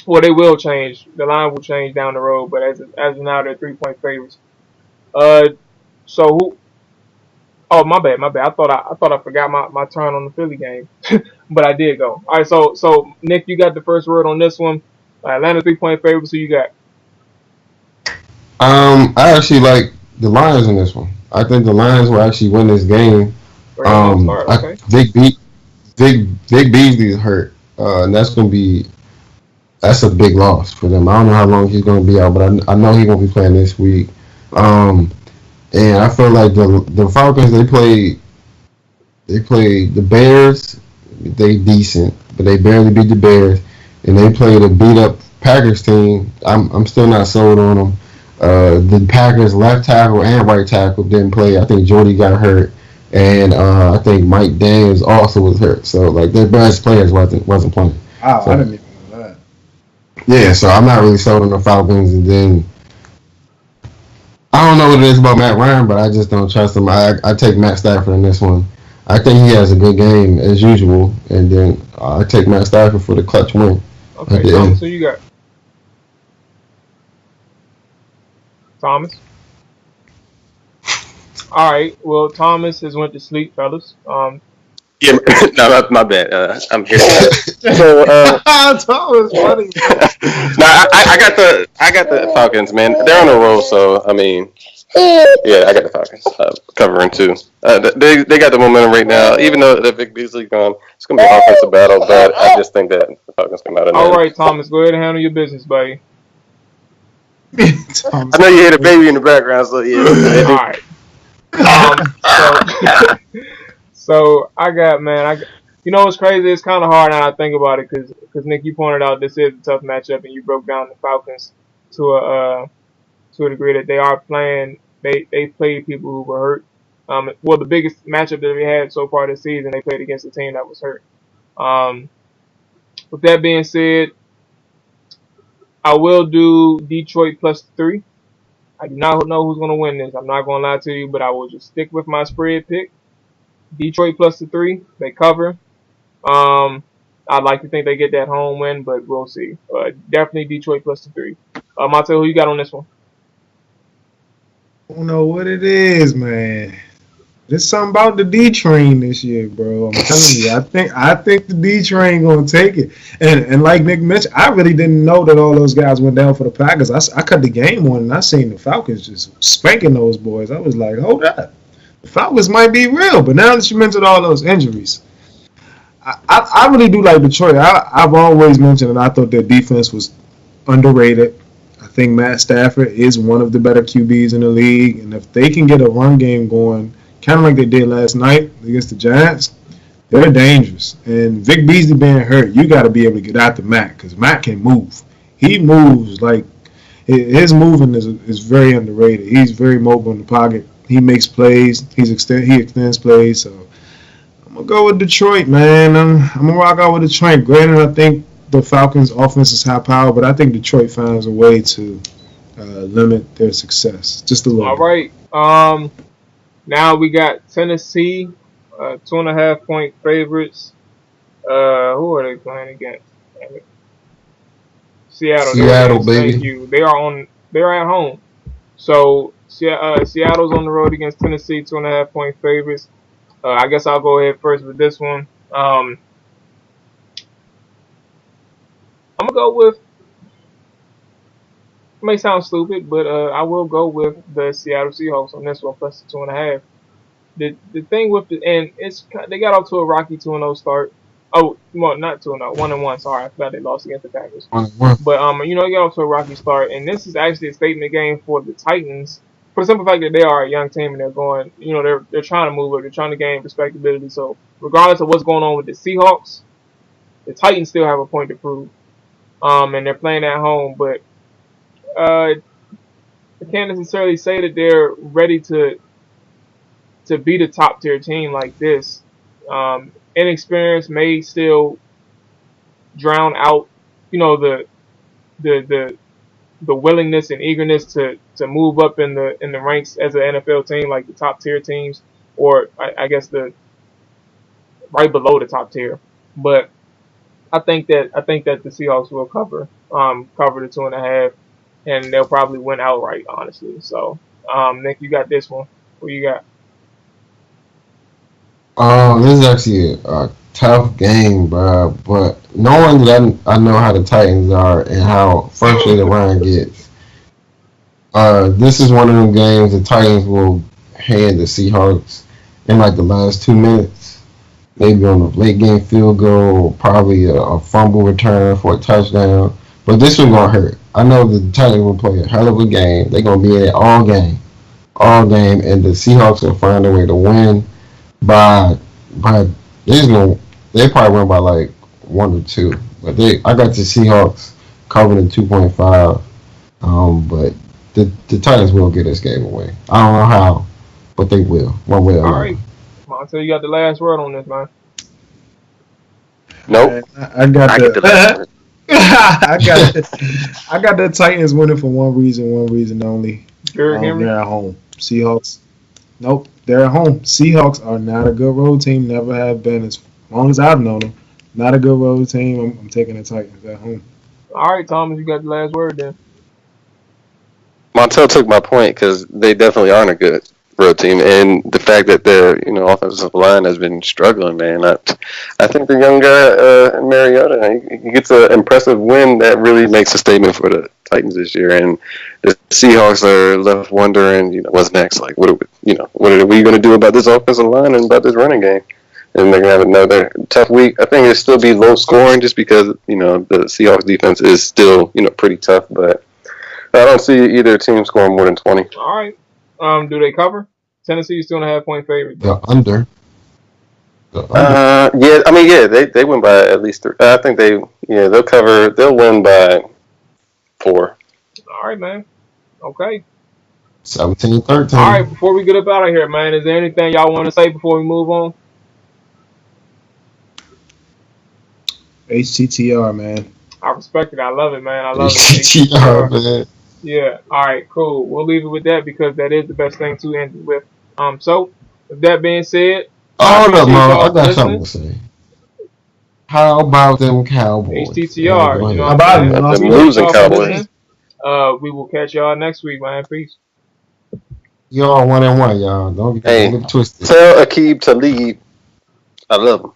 Well, they will change. The line will change down the road, but as of now, they're 3-point favorites. Uh, so who? Oh, my bad, my bad. I thought I forgot my turn on the Philly game, but I did go. All right, so Nick, you got the first word on this one. Atlanta 3-point favorites. Who you got? I actually like the Lions in this one. I think the Lions will actually win this game. Bring on start. Okay. Vic Beasley is hurt, and that's a big loss for them. I don't know how long he's going to be out, but I know he's going to be playing this week. And I feel like the Falcons they played the Bears. They decent, but they barely beat the Bears, and they played a beat up Packers team. I'm still not sold on them. The Packers left tackle and right tackle didn't play. I think Jordy got hurt, and I think Mike Daniels also was hurt. So like their best players wasn't playing. Wow, So, I didn't even know that. yeah, so I'm not really sold on the Falcons. And then I don't know what it is about Matt Ryan, but I just don't trust him. I take Matt Stafford in this one. I think he has a good game as usual, and then I take Matt Stafford for the clutch win. Okay, Thomas, who you got? Thomas. All right. Well, Thomas has went to sleep, fellas. Yeah, no, my bad. I'm here. So, Thomas, funny. no, I got the Falcons, man. They're on a roll, so I mean, yeah, I got the Falcons covering too. They got the momentum right now. Even though the Vic Beasley gone, it's gonna be an offensive battle, but I just think that the Falcons come out of All that. right, Thomas, go ahead and handle your business, buddy. Thomas. I know you hear the baby in the background, so yeah. All right. So I got, man. You know what's crazy? It's kind of hard now I think about it because Nick, you pointed out this is a tough matchup, and you broke down the Falcons to a degree that they are playing. They played people who were hurt. Well, the biggest matchup that we had so far this season, they played against a team that was hurt. With that being said, I will do Detroit plus 3. I do not know who's going to win this. I'm not going to lie to you, but I will just stick with my spread pick. Detroit plus 3. They cover. I'd like to think they get that home win, but we'll see. Definitely Detroit plus 3. Montel, who you got on this one? I don't know what it is, man. There's something about the D train this year, bro. I'm telling you, I think the D train gonna take it. And like Nick mentioned, I really didn't know that all those guys went down for the Packers. I cut the game on and I seen the Falcons just spanking those boys. I was like, hold up, the Falcons might be real. But now that you mentioned all those injuries, I really do like Detroit. I've always mentioned that I thought their defense was underrated. I think Matt Stafford is one of the better QBs in the league, and if they can get a run game going, kind of like they did last night against the Giants, they're dangerous. And Vic Beasley being hurt, you got to be able to get out to Matt because Matt can move. He moves like his moving is very underrated. He's very mobile in the pocket. He makes plays. He extends plays. So I'm gonna go with Detroit, man. I'm gonna rock out with Detroit. Granted, I think the Falcons' offense is high power, but I think Detroit finds a way to limit their success just a little. All right. Now we got Tennessee, 2.5-point favorites. Who are they playing against? Seattle. Seattle, baby. Thank you. They're at home. So Seattle's on the road against Tennessee, 2.5-point favorites. I guess I'll go ahead first with this one. I'm gonna go with. It may sound stupid, but I will go with the Seattle Seahawks on this one plus the 2.5. The thing with they got off to a rocky 2-0 start. Oh, well, not 2-0, 1-1. Sorry, I forgot they lost against the Packers. 1-1. But they got off to a rocky start, and this is actually a statement game for the Titans. For the simple fact that they are a young team and they're going, they're trying to move up, they're trying to gain respectability. So regardless of what's going on with the Seahawks, the Titans still have a point to prove. And they're playing at home, but I can't necessarily say that they're ready to to beat a top tier team like this. Inexperience may still drown out, the willingness and eagerness to move up in the ranks as an NFL team, like the top tier teams, or I guess the right below the top tier. But I think that the Seahawks will cover the 2.5, and they'll probably win outright, honestly. So, Nick, you got this one. What you got? This is actually a tough game, bro. But knowing that I know how the Titans are and how frustrated Ryan gets, this is one of them games the Titans will hand the Seahawks in like the last 2 minutes, maybe on a late game field goal, probably a fumble return for a touchdown. But this one's gonna hurt. I know the Titans will play a hell of a game. They're gonna be in it all game, and the Seahawks will find a way to win by they probably win by like 1 or 2. But I got the Seahawks covering 2.5. But the Titans will get this game away. I don't know how, but they will. One way or another. All right, Montel, you got the last word on this, man. Nope. I got the last word. I got the Titans winning for one reason only. They're at home. Seahawks. Nope, they're at home. Seahawks are not a good road team. Never have been as long as I've known them. Not a good road team. I'm taking the Titans at home. All right, Thomas, you got the last word then. Montel took my point because they definitely aren't a good road team, and the fact that their offensive line has been struggling, man. I think the young guy Mariota, he gets an impressive win that really makes a statement for the Titans this year, and the Seahawks are left wondering, what's next? Like, what are we going to do about this offensive line and about this running game? And they're going to have another tough week. I think it'll still be low scoring just because the Seahawks defense is still pretty tough, but I don't see either team scoring more than 20. All right. Do they cover? Tennessee's 2.5-point favorite. The under. They win by at least 3. I think they'll cover. They'll win by 4. All right, man. Okay. 17-13. All right. Before we get up out of here, man, is there anything y'all want to say before we move on? HTTR, man. I respect it. I love it, man. I love it. HTTR, man. Yeah. All right. Cool. We'll leave it with that because that is the best thing to end it with. So, with that being said, hold up, Mo. I got something to say. How about them Cowboys? HTTR. How about them losing Cowboys? We will catch y'all next week, man. Peace. Y'all 1-1, y'all. Don't get twisted. Tell Aqib to leave. I love him.